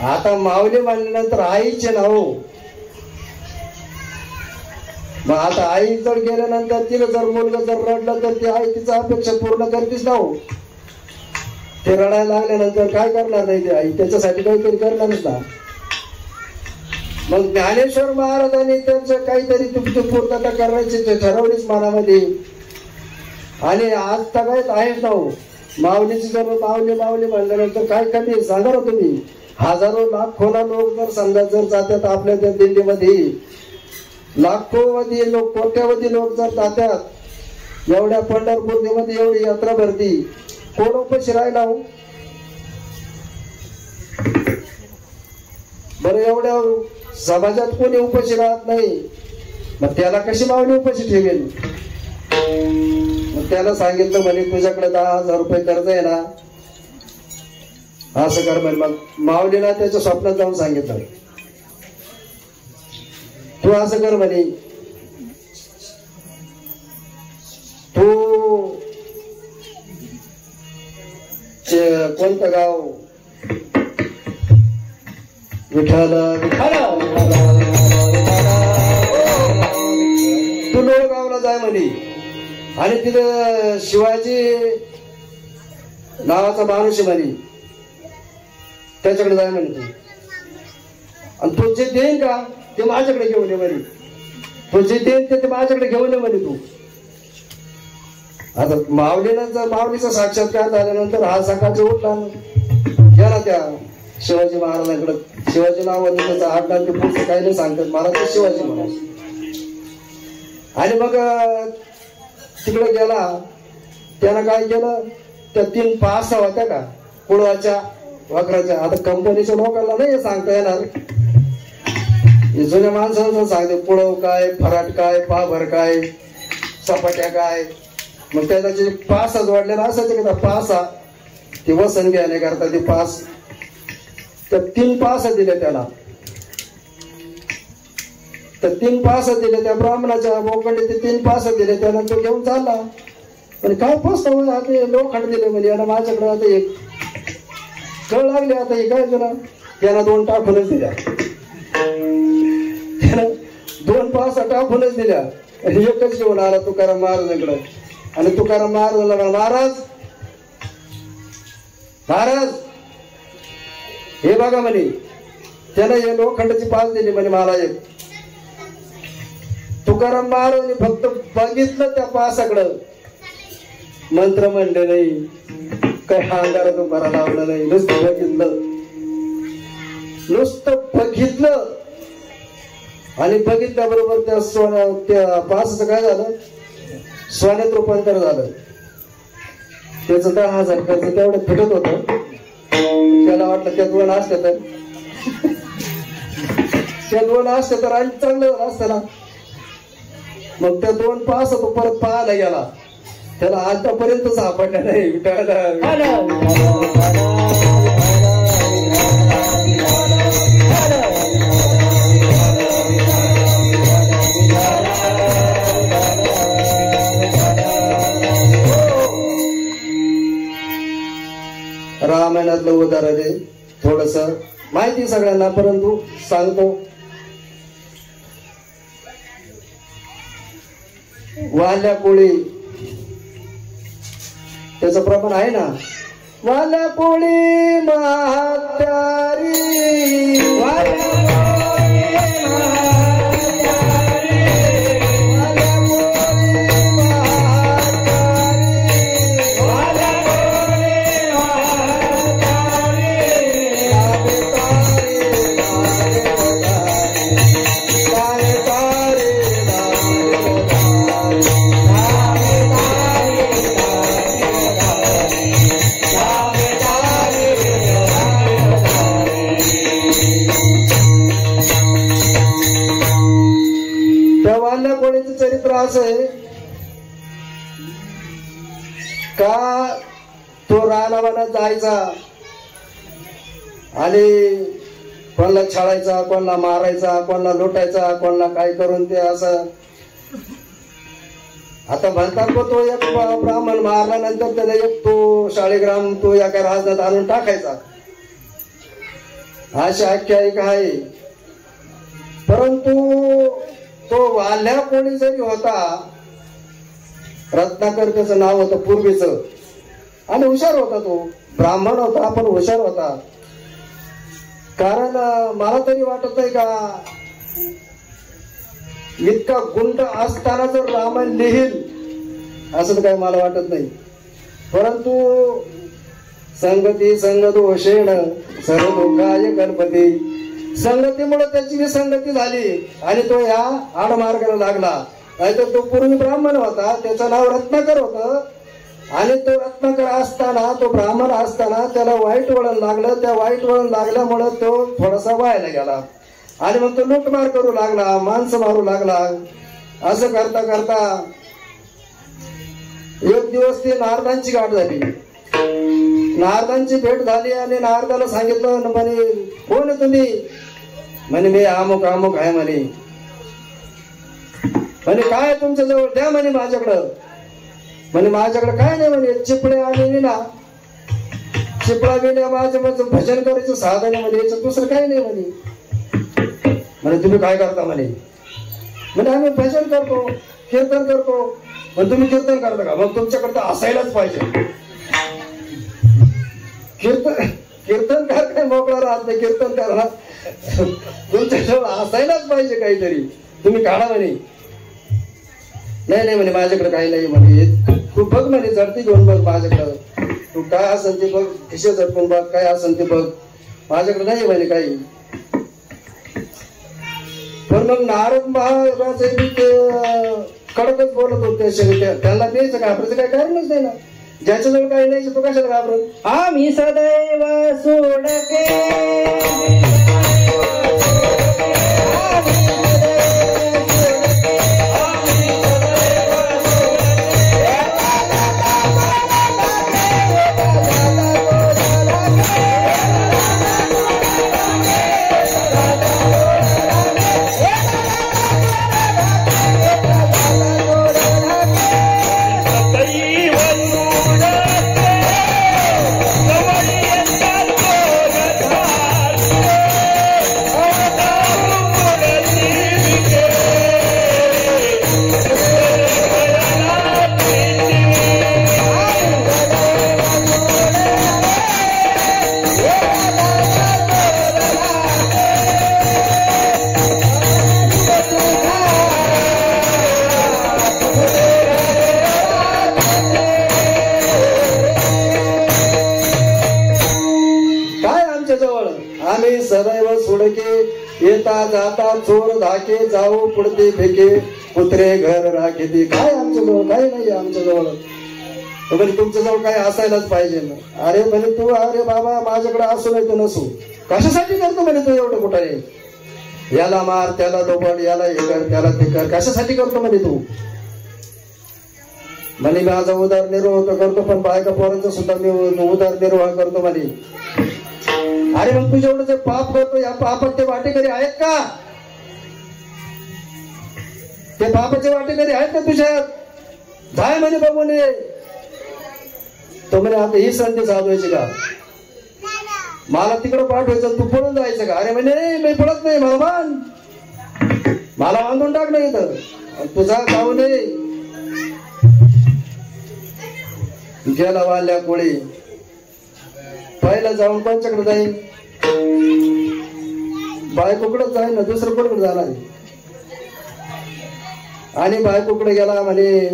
आता माऊली म्हणल्यानंतर आईचे नाव. मग आता आई जर गेल्यानंतर तिला जर मुलगा जर रडलं तर ती आई तिचा अपेक्षा पूर्ण करतेच ना हो. ते रडायला लागल्यानंतर काय करणार नाही ती आई, त्याच्यासाठी काहीतरी करणारच ना. मग ज्ञानेश्वर महाराजांनी त्यांचं काहीतरी तुमची पूर्तता करायची ठरवलीच मनामध्ये. आणि आज सगळ्यात आहेच ना हो. माऊलीची जर माऊली माऊली म्हणल्यानंतर काय कमी सांगा ना तुम्ही. हजारो लाखोला लोक जर समजा जर जातात आपल्या त्या दिल्लीमध्ये, लाखोवधी लोक कोट्यावधी लोक जर जातात एवढ्या पंढरपूर मध्ये एवढी यात्रा भरती, कोण उपाशी राहिला हो? बरं एवढ्या समाजात कोणी उपाशी राहत नाही, मग त्याला कशी माऊली उपाशी ठेवेल? मग त्याला सांगितलं म्हणे तुझ्याकडे 10,000 रुपये कर्ज आहे ना, असं कर म्हणे. मग माऊलीला त्याच्या स्वप्नात जाऊन सांगितलं तू असं कर म्हणे, तू कोणतं गाव? विठ्ठल विठ्ठल. तू लोळगावला जाय म्हणे आणि तिथे शिवाजी नावाचा माणूस आहे म्हणे, त्याच्याकडे जाय म्हणे तू. आणि तू जे देईन का ते माझ्याकडे घेऊन ये म्हणे, तू जे देईन ते माझ्याकडे घेऊन ये म्हणे तू. आता माऊलीला जर माऊलीचा साक्षात्कार झाल्यानंतर हा सकाळचा उठला गेला त्या शिवाजी महाराजांकडे. शिवाजी नावाने त्याचा आडनाव ते पुढचं काही नाही सांगतात, महाराज शिवाजी महाराज. आणि मग तिकडे गेला, त्यानं काय केलं, त्या 3 पासा होत्या का कुळवाच्या वक्राच्या. आता कंपनीच्या लोकांना नाही सांगता येणार, जुन्या माणसांना सांगते पुळव काय, फराट काय, पाभर काय, चपाट्या काय. मग त्याचे पासा जोडलेला असायचे का पासा, ते वसन घेण्याकरता ते पास, तर 3 पास दिले त्याला. तर 3 पास दिले त्या ब्राह्मणाच्या मोकडे, ते 3 पास दिले त्याला. तो घेऊन चालला, पण काय पोचत ते लोखंड दिले म्हणजे याला माझ्याकडे आता एक कळ लागले. आता हे काय तुला, त्याला 2 टाकूनच दिल्या, त्याला 2 पासा टाकूनच दिल्या. एकच घेऊन आला तुकाराम महाराजांकडे. आणि तुकाराम महाराजांना महाराज महाराज हे बघा म्हणे, त्याला हे लोखंडाची पास दिली म्हणे मला एक. तुकाराम महाराजांनी फक्त बघितलं त्या पासाकडं, मंत्र म्हणले नाही, काही अंगारात उभारा लावलं नाही, नुसतं बघितलं, नुसतं बघितलं. आणि बघितल्याबरोबर त्या सोन्या त्या पासाचं काय झालं, सोन्यात रूपांतर झालं. त्याचं 10,000 खर्च तेवढं फिटत होतं. त्याला वाटलं त्यात 2 असतं तर त्या 2 असतं तर आणि चांगलं झालं असतं ना. मग त्या 2 पास तो परत पाहायला गेला, त्याला आतापर्यंत सापडला नाही. रामायणातलं उदाहरण आहे, थोडस माहिती सगळ्यांना परंतु सांगतो. वाल्या कोळी त्याचं प्रमाण आहे ना, वाल्या कोळी म्हातारी, चरित्र असं आहे का तो रानावानात जायचा आणि कोणाला छळायचा, कोणाला मारायचा, कोणाला लुटायचा, कोणाला काय करून ते असं. आता म्हणतात तो एक ब्राह्मण मारल्यानंतर त्याला एक तो शाळीग्राम तो एका राजनात आणून टाकायचा, अशी आख्यायिका आहे. परंतु तो वाल्या कोणी जरी होता, रत्नाकर त्याचं नाव होतं पूर्वीच, आणि हुशार होता, तो ब्राह्मण होता पण हुशार होता. कारण मला तरी वाटत आहे का इतका गुंड असताना जर रामायण लिहिल असं तर काही मला वाटत नाही. परंतु संगती संगदोषेण सर्वदुःखाय गणपती, संगतीमुळे त्याची विसंगती झाली आणि तो या आडमार्गाला लागला. नाहीतर तो पूर्वी ब्राह्मण होता, त्याचं नाव रत्नाकर होतं. आणि तो रत्नाकर असताना, तो ब्राह्मण असताना त्याला वाईट वळण लागलं. त्या वाईट वळण लागल्यामुळं तो थोडासा वायाला गेला आणि मग तो लूटमार करू लागला, माणसं मारू लागला. असं करता करता एक दिवस ती नारदांची गाठ झाली. नारदांची भेट झाली आणि नारदाला सांगितलं, म्हणे कोण आहे तुम्ही? म्हणे मी अमुक अमुक आहे म्हणे. म्हणे काय तुमच्या जवळ द्या म्हणे माझ्याकडं. म्हणे माझ्याकडे काय नाही म्हणे, चिपळे आणि विणा. चिपळा विणा माझं भजन करायचं साधन आहे म्हणे, याचं दुसरं काही नाही म्हणे. म्हणे तुम्ही काय करता म्हणे? म्हणजे आम्ही भजन करतो, कीर्तन करतो. पण तुम्ही कीर्तन करता का? मग तुमच्याकडे असायलाच पाहिजे. कीर्तनकार काय मोकळा राहत नाही, कीर्तन करा तुमच्याजवळ असायलाच पाहिजे काहीतरी. तुम्ही काढा म्हणे. नाही नाही म्हणे माझ्याकडे काही नाही म्हणे. तू बघ म्हणे, झडती घेऊन बघ माझ्याकडं. तू काय असेल ते बघ, खिशे झटकून बघ, काय असेल ते बघ. माझ्याकडे नाही म्हणे काही. पण मग नारद महाराज कडकच बोलत होते. त्यांना द्यायचं घाबरायचं काही कारणच नाही ना. ज्याच्याजवळ काही नाही तो कशाला घाबरत?
आम्ही सदैव सोडके
सदैव सोडके येता जाता चोर धाके जाऊ पुढते फेके कुत्रे घर राखे. ते काय आमच्याजवळ काही नाही. आमच्याजवळ म्हणजे तुमच्याजवळ काय असायलाच पाहिजे ना. अरे म्हणे तू, अरे बाबा माझ्याकडे असू नाही तर नसू, कशासाठी करतो म्हणे तू एवढं कुठं आहे? याला मार, त्याला दोबड, याला हे कर, त्याला ते कर, कशासाठी करतो म्हणे तू? म्हणे माझा उदरनिर्वाह करतो, पण बायका पोरांचा सुद्धा मी उदरनिर्वाह करतो म्हणे. अरे मग तू जेवढं जे पाप करतो, या पापात ते वाटेकरी आहेत का? ते पापाचे वाटेकरी आहेत का तुझ्यात? जाय म्हणे बघून ये. तो म्हणे आता ही संधी साधवायची का? मला तिकडं पाठवायचं, तू पळून जायचं का? अरे म्हणे नाही, मी पळत नाही, मला बांध, मला बांधून टाक नाही तर तुझा जाऊ नये. गेला वाल्या कोळी. पहिला जाऊन कोणच्याकडे जाईल? बायकोकडे जाईल ना, दुसरं कोणकडे जाणार? आणि बायकोकडे गेला. म्हणे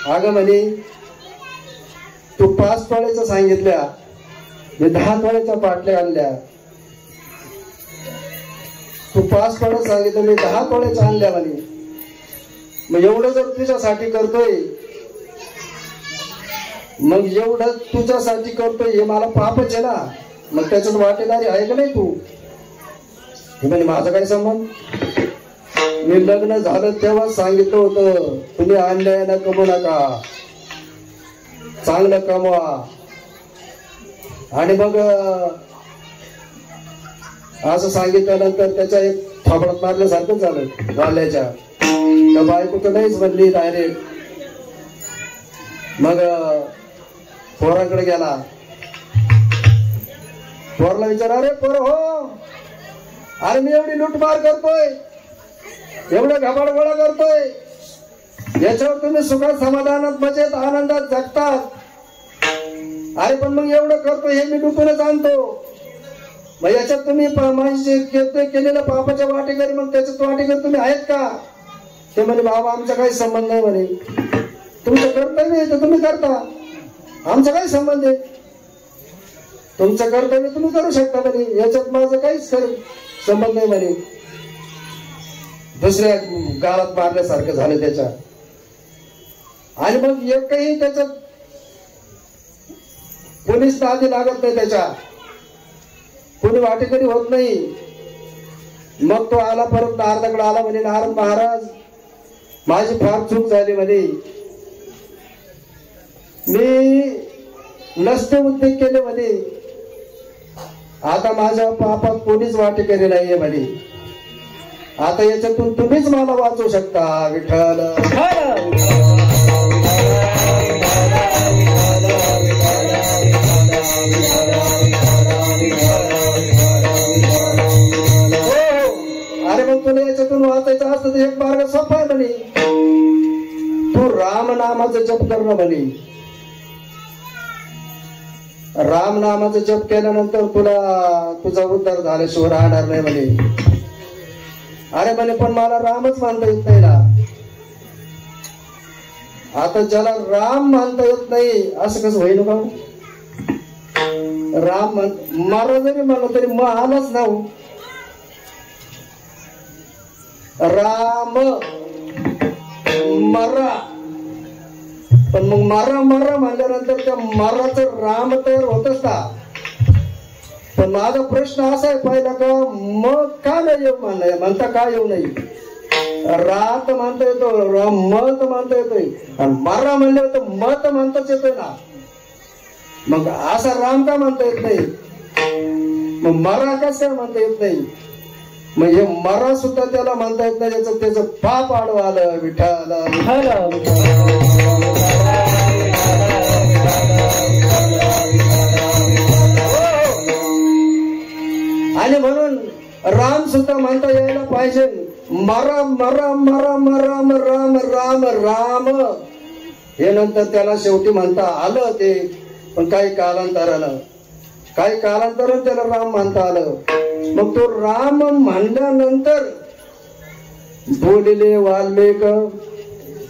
अगं म्हणे तू 5 तोळ्याच्या सांगितल्या, मी 10 तोळ्याच्या पाटल्या आणल्या. तू 5 तोळे सांगितलं, मी 10 तोळ्याच्या आणल्या म्हणे. मग एवढं जर तुझ्यासाठी करतोय, मग एवढं तुझ्यासाठी करतोय, हे मला पापच आहे ना. मग त्याच्यात वाटेदारी आहे का नाही तू? म्हणे माझा काय संबंध? मी लग्न झालं तेव्हा सांगितलं होतं, तुम्ही अन्यायानं कमवू नका, चांगलं कमवा. आणि मग असं सांगितल्यानंतर त्याच्या एक थापडात मारल्यासारखं झालं गाल्याच्या. त्या बायको तर नाहीच म्हणली डायरेक्ट. मग पोराकडे गेला. पोरला विचार, अरे पोर हो, अरे मी एवढी लूटमार करतोय, एवढं घबाड गोळा करतोय, याच्यावर तुम्ही सुखात समाधानात मजेत आनंदात जगतात. अरे पण मग एवढं करतो हे मी लुटूनच आणतो. मग याच्यात तुम्ही केलेल्या पापाच्या वाटेकरी, मग त्याच्यात वाटेकरी तुम्ही आहेत का? ते म्हणे बाबा आमचा काही संबंध नाही म्हणे. तुमचं कर्तव्य आहे तर तुम्ही करता, आमचा काही संबंध आहे. तुमचं कर्तव्य तुम्ही करू शकता म्हणे, याच्यात माझं काहीच संबंध नाही म्हणे. दुसऱ्या गाळात मारल्यासारखं झालं त्याच्या. आणि मग एकही त्याच्यात पोलीस आधी लागत नाही, त्याच्या कोणी वाटेकरी होत नाही. मग तो आला परत नारदाकडे आला, म्हणे नारद महाराज माझी फार चूक झाली म्हणे, मी नसते उद्योग केले म्हणे, आता माझ्या पापात कोणीच वाटेकरी नाहीये म्हणे, आता याच्यातून तुम्हीच मला वाचवू शकता विठ्ठल. अरे मग तुला याच्यातून वाचायचं असतं तर एक मार्ग सोपा आहे म्हणे, तू राम नामाचं जप करणं म्हणे. राम नामाचं जप केल्यानंतर तुझा उद्धार झाल्याशिवाय राहणार नाही म्हणे. अरे म्हणे पण मला रामच मानता येत नाही ना. आता ज्याला राम मानता येत नाही असं कसं होईल का? राम मारा जरी म्हणलं तरी मग आलाच ना. राम मरा, पण मग मरा मरा म्हणल्यानंतर त्या मराचं राम तयार होतच ना. पण माझा प्रश्न असा आहे पहिला का, मग का नाही येऊ म्हणता का येऊ नाही? रात म्हणता येतो, मत म्हणता येतोय, आणि मरा म्हणलं तर मत म्हणताच येतोय ना. मग असा राम का म्हणता येत नाही? मग मरा कसं काय म्हणता येत नाही? म्हणजे मरा सुद्धा त्याला म्हणता येत नाही, त्याचं पाप आडवं आलं विठ्ठल. आणि म्हणून राम सुद्धा म्हणता यायला पाहिजे. मरा मरा मरा मरा राम राम राम हे नंतर त्याला शेवटी म्हणता आलं ते, पण काही कालांतरानं त्याला राम म्हणता आलं. मग तो राम म्हणल्यानंतर बोलिले वाल्मिक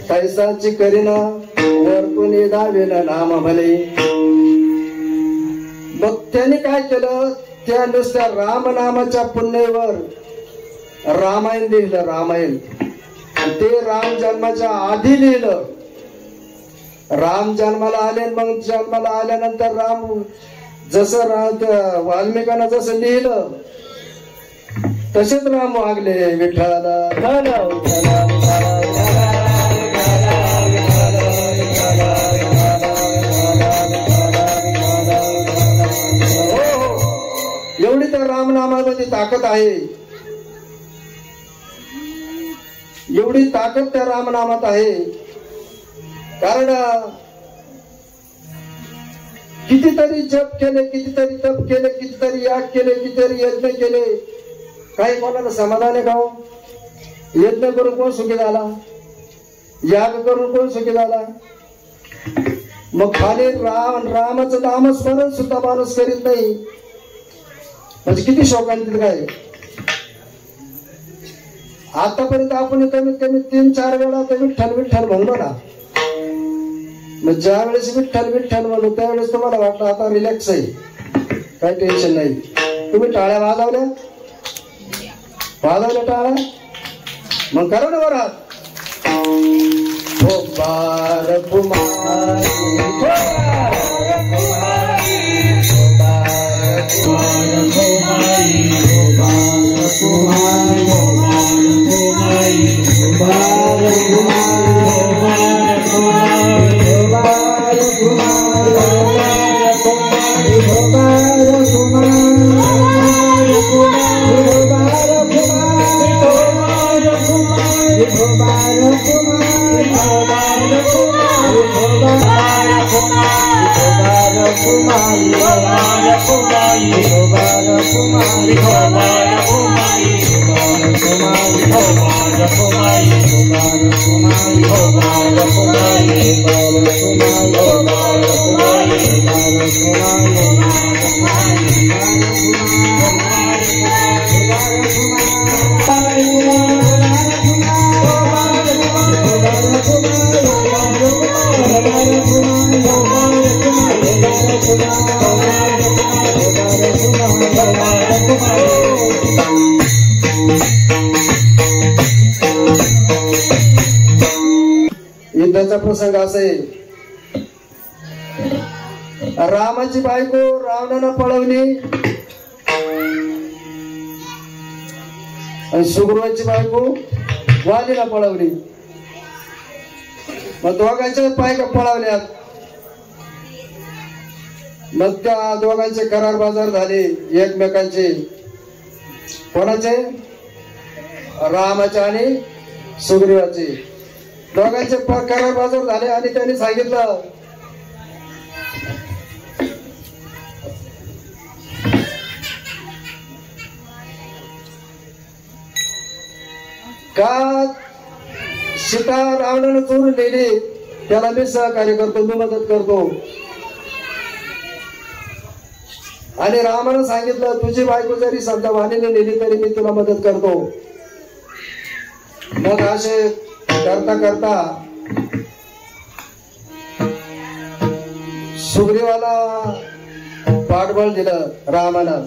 तैसाची करीना वरतून दावेल नाम म्हणे. मग त्याने काय केलं, त्या नुसत्या राम नामाच्या पुण्यावर रामायण लिहिलं. रामायण ते राम जन्माच्या आधी लिहिलं. राम जन्माला आले, मग जन्माला आल्यानंतर राम जसं वाल्मिकांना जसं लिहिलं तसेच राम वागले विठ्ठल. एवढी तर रामनामामध्ये ताकद आहे, एवढी ताकद त्या रामनामात आहे. कारण कितीतरी जप केले, कितीतरी तप केले, कितीतरी याग केले, कितीतरी यज्ञ केले, काही कोणाला समाधान आहे का? यज्ञ करून कोण सुखी झाला? याग करून कोण सुखी झाला? मग खाली रामाचं नामस्मरण सुद्धा माणूस करीत नाही, म्हणजे किती शोकांतित काय. आतापर्यंत आपण कमीत कमी 3-4 वेळा तर विठ्ठल विठ्ठल म्हणलो ना. मग ज्या वेळेस विठ्ठल विठ्ठल म्हणलो त्यावेळेस तुम्हाला वाटलं आता रिलॅक्स आहे, काही टेन्शन नाही. तुम्ही टाळ्या वाजवल्या टाळ्या, मग करा ना बरं. हो बार कुमारी युद्धाचा प्रसंग असा आहे, रामाची बायको रावणानं पळवली आणि सुग्रीवाची बायको वालीला पळवली. मग दोघांच्या बायका पळवल्यात. मग त्या दोघांचे करार बाजार झाले एकमेकांचे. कोणाचे? रामाचे आणि सुग्रीवाचे. दोघांचे करार बाजार झाले आणि त्यांनी सांगितलं का सीता रावणानं चोरून नेली, त्याला मी सहकार्य करतो, मी मदत करतो. आणि रामानं सांगितलं तुझी बायको जरी समजा वाणीने नेली तरी मी तुला मदत करतो. मग असे करता करता सुग्रीवाला पाठबळ दिलं रामानं.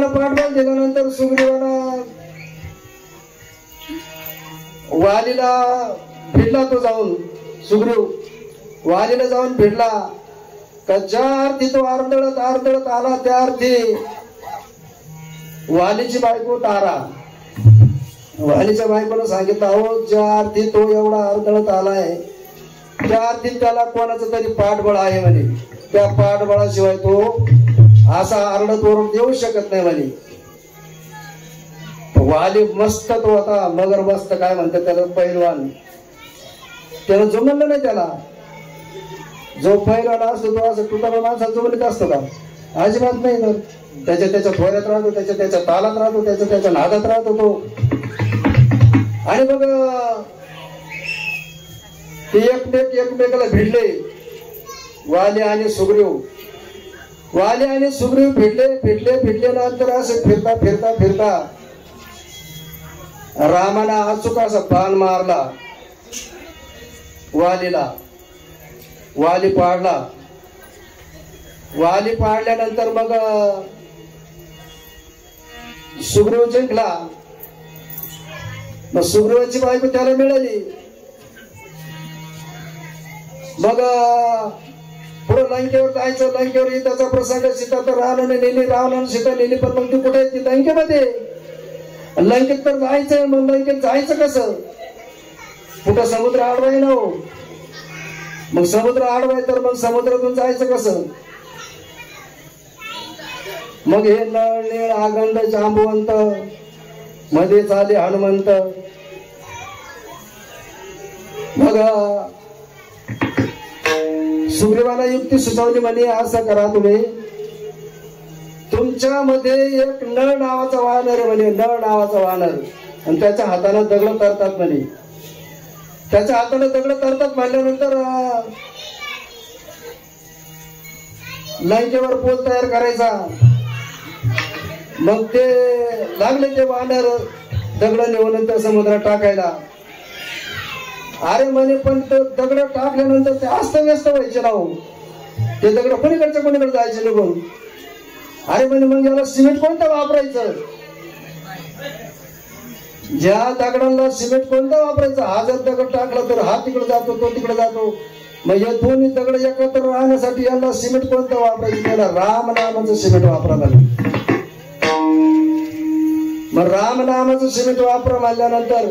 पाठबळ दिल्यानंतर सुग्रीवाला वालीला भिडला. तो जाऊन सुग्रीव वालीला जाऊन भिडला. ज्या अर्थी तो आरदळत आला त्या अर्थी वालीची बायको तारा वालीच्या बायकोनं सांगितलं, अहो ज्या अर्थी तो एवढा आरदळत आलाय त्या अर्थी त्याला कोणाचं तरी पाठबळ आहे म्हणे. त्या पाठबळाशिवाय तो असा आरडत ओरडत येऊ शकत नाही म्हणे. वाली मस्त तो होता, मगर मस्त काय म्हणतात त्याला, पैलवान. त्याला जमलं नाही. त्याला जो पैलवान असतो तो असं तुटाला माणसाला जमलीत असतो का? अजिबात नाही. तर त्याच्या थोऱ्यात राहतो, त्याच्या तालात राहतो, त्याच्या नादात राहतो तो. आणि मग ते एकमेकाला भिडले, वाली आणि सुग्रीव भिडल्यानंतर असे फिरता रामाला अचूक असा बाण मारला वालीला. वाली पाडल्यानंतर मग सुग्रीव जिंकला. मग सुग्रीवाची बायको त्याला मिळाली. मग पुढे लंकेवर जायचं. लंकेवर युद्धाचा प्रसंग. सीता तर रावणाने सीता नेली. पण मग ती कुठे आहे? लंकेमध्ये. लंकेत तर जायचंय. मग लंकेत जायचं कसं? कुठं समुद्र आडवाय ना हो. मग समुद्र आडवाय तर मग समुद्रातून जायचं कसं? मग हे नळ नीळ आगंड जांबवंत मध्ये चाले हनुमंत. मग सुग्रीवाला युक्ती सुचवली म्हणे, असं करा तुम्ही, तुमच्यामध्ये एक नळ नावाचा वानर आहे म्हणे. नळ नावाचा वानर. आणि त्याच्या हाताने दगड तरतात म्हणे. त्याच्या हाताने दगड तरतात म्हणल्यानंतर लंकेवर पोल तयार करायचा. मग ते लागले ते वानर दगड नेऊन समुद्रात टाकायला. अरे म्हणे पण ते दगड टाकल्यानंतर ते अस्तव्यस्त व्हायचे ना. ते दगड कोणीकडे जायचे निघून. अरे म्हणे मग याला सिमेंट कोणतं वापरायचं? ज्या दगडांना सिमेंट कोणतं वापरायचं? हा जर दगड टाकला तर हा तिकडे जातो, तो तिकडे जातो. मग हे दोन्ही दगड एकत्र राहण्यासाठी याला सिमेंट कोणतं वापरायचं? त्याला राम नामाचं सिमेंट वापरा लागलं. मग राम नामाचं सिमेंट वापरा म्हणल्यानंतर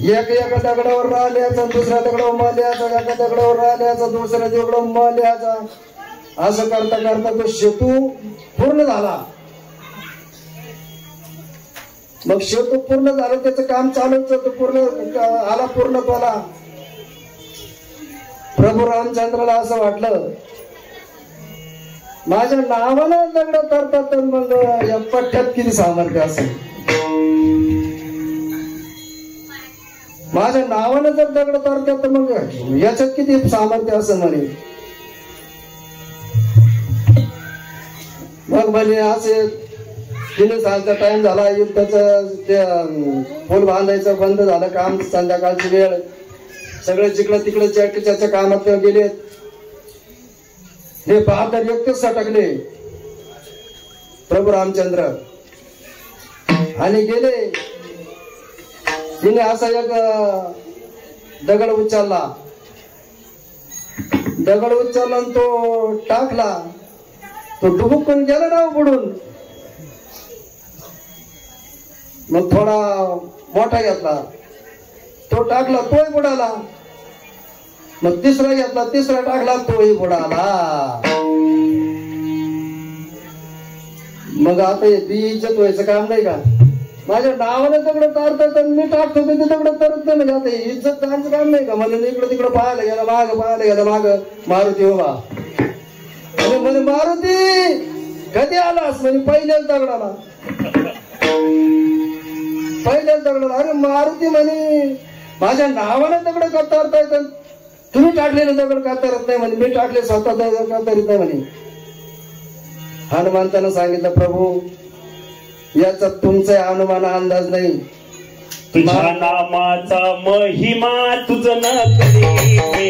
एका दगडावर राहिल्याचा, दुसऱ्या दगडावर मल्याचा, एका दगडावर राहिल्याचा, दुसऱ्या दगडावर मल्याचा. असं करता करता तो सेतू पूर्ण झाला. मग सेतू पूर्ण झाला. त्याचं काम चालूच होतं. पूर्णत्वाला. प्रभू रामचंद्राला असं वाटलं माझ्या नावानं दगड करतात तर मग या पठ्ठ्यात किती सामर्थ्य असेल. माझ्या नावानं जर दगड करतात तर मग याच्यात किती सामर्थ्य असेल म्हणे. मग म्हणे असे 3 सालचा टाइम झाला. युद्धाचं ते पूल बांधायचं बंद झालं काम. संध्याकाळची वेळ. सगळे जिकडे तिकडे त्याच्या कामात गेले. हे बहादर एकटेच सटकले प्रभू रामचंद्र आणि गेले. तिने असा एक दगड उचलला आणि तो टाकला, तो डुबुकून गेला ना बुडून. मग थोडा मोठा घेतला, तो टाकला, तोही बुडाला. मग तिसरा घेतला, तिसरा टाकला, तोही बुडाला. मग आता हे बी इज्जत व्हायचं काम नाही का? माझ्या नावाने दगड तारतात आणि मी टाकतो ते दगड तरत नाही. म्हणजे आता इज्जत जायचं काम नाही का? मला इकडं तिकडं पाहायला गेला, पाहायला गेला माग मारुती उभा. म्हणजे मारुती कधी आलास? म्हणजे पहिल्याच दगडाला. अरे मारुती म्हणे माझ्या नावाने दगड का तारता येतात, तुम्ही टाकलेले दगड का तरत नाही म्हणे. मी टाकले स्वतः दगड का तरीत नाही म्हणे. हनुमंतानं सांगितलं, प्रभू याचा तुमचा हनुमान अंदाज नाही.
तुझ्या नामाचा महिमा तुझं न करी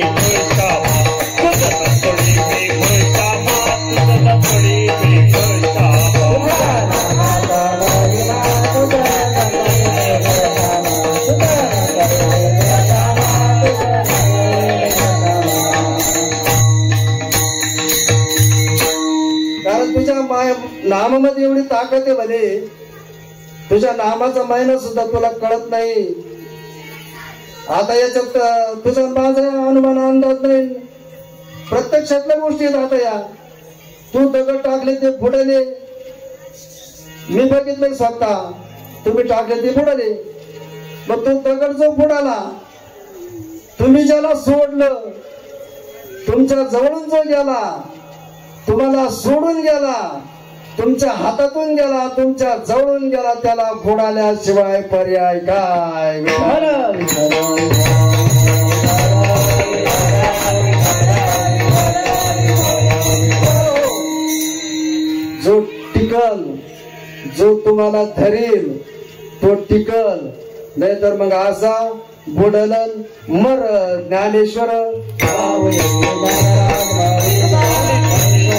कारण तुझ्या नामामध्ये एवढी ताकद आहे म्हणे, तुझ्या नामाचा महिना सुद्धा तुला कळत नाही. आता याच्यात तुझा माझा अनुमान अंदाज नाही. प्रत्यक्षातल्या गोष्टी आहेत. आता या तू दगड टाकले ते बुडाले, मी बघितलं स्वतः. तुम्ही टाकले ते बुडाले. मग तो दगड जो बुडाला, तुम्ही ज्याला सोडलं, तुमच्या जवळून जो गेला, तुम्हाला सोडून गेला, तुमच्या हातातून गेला, तुमच्या जवळून गेला, त्याला बुडाल्याशिवाय पर्याय काय? जो टिकल, जो तुम्हाला धरेल तो टिकल, नाहीतर मग असा बुडलन मर. ज्ञानेश्वर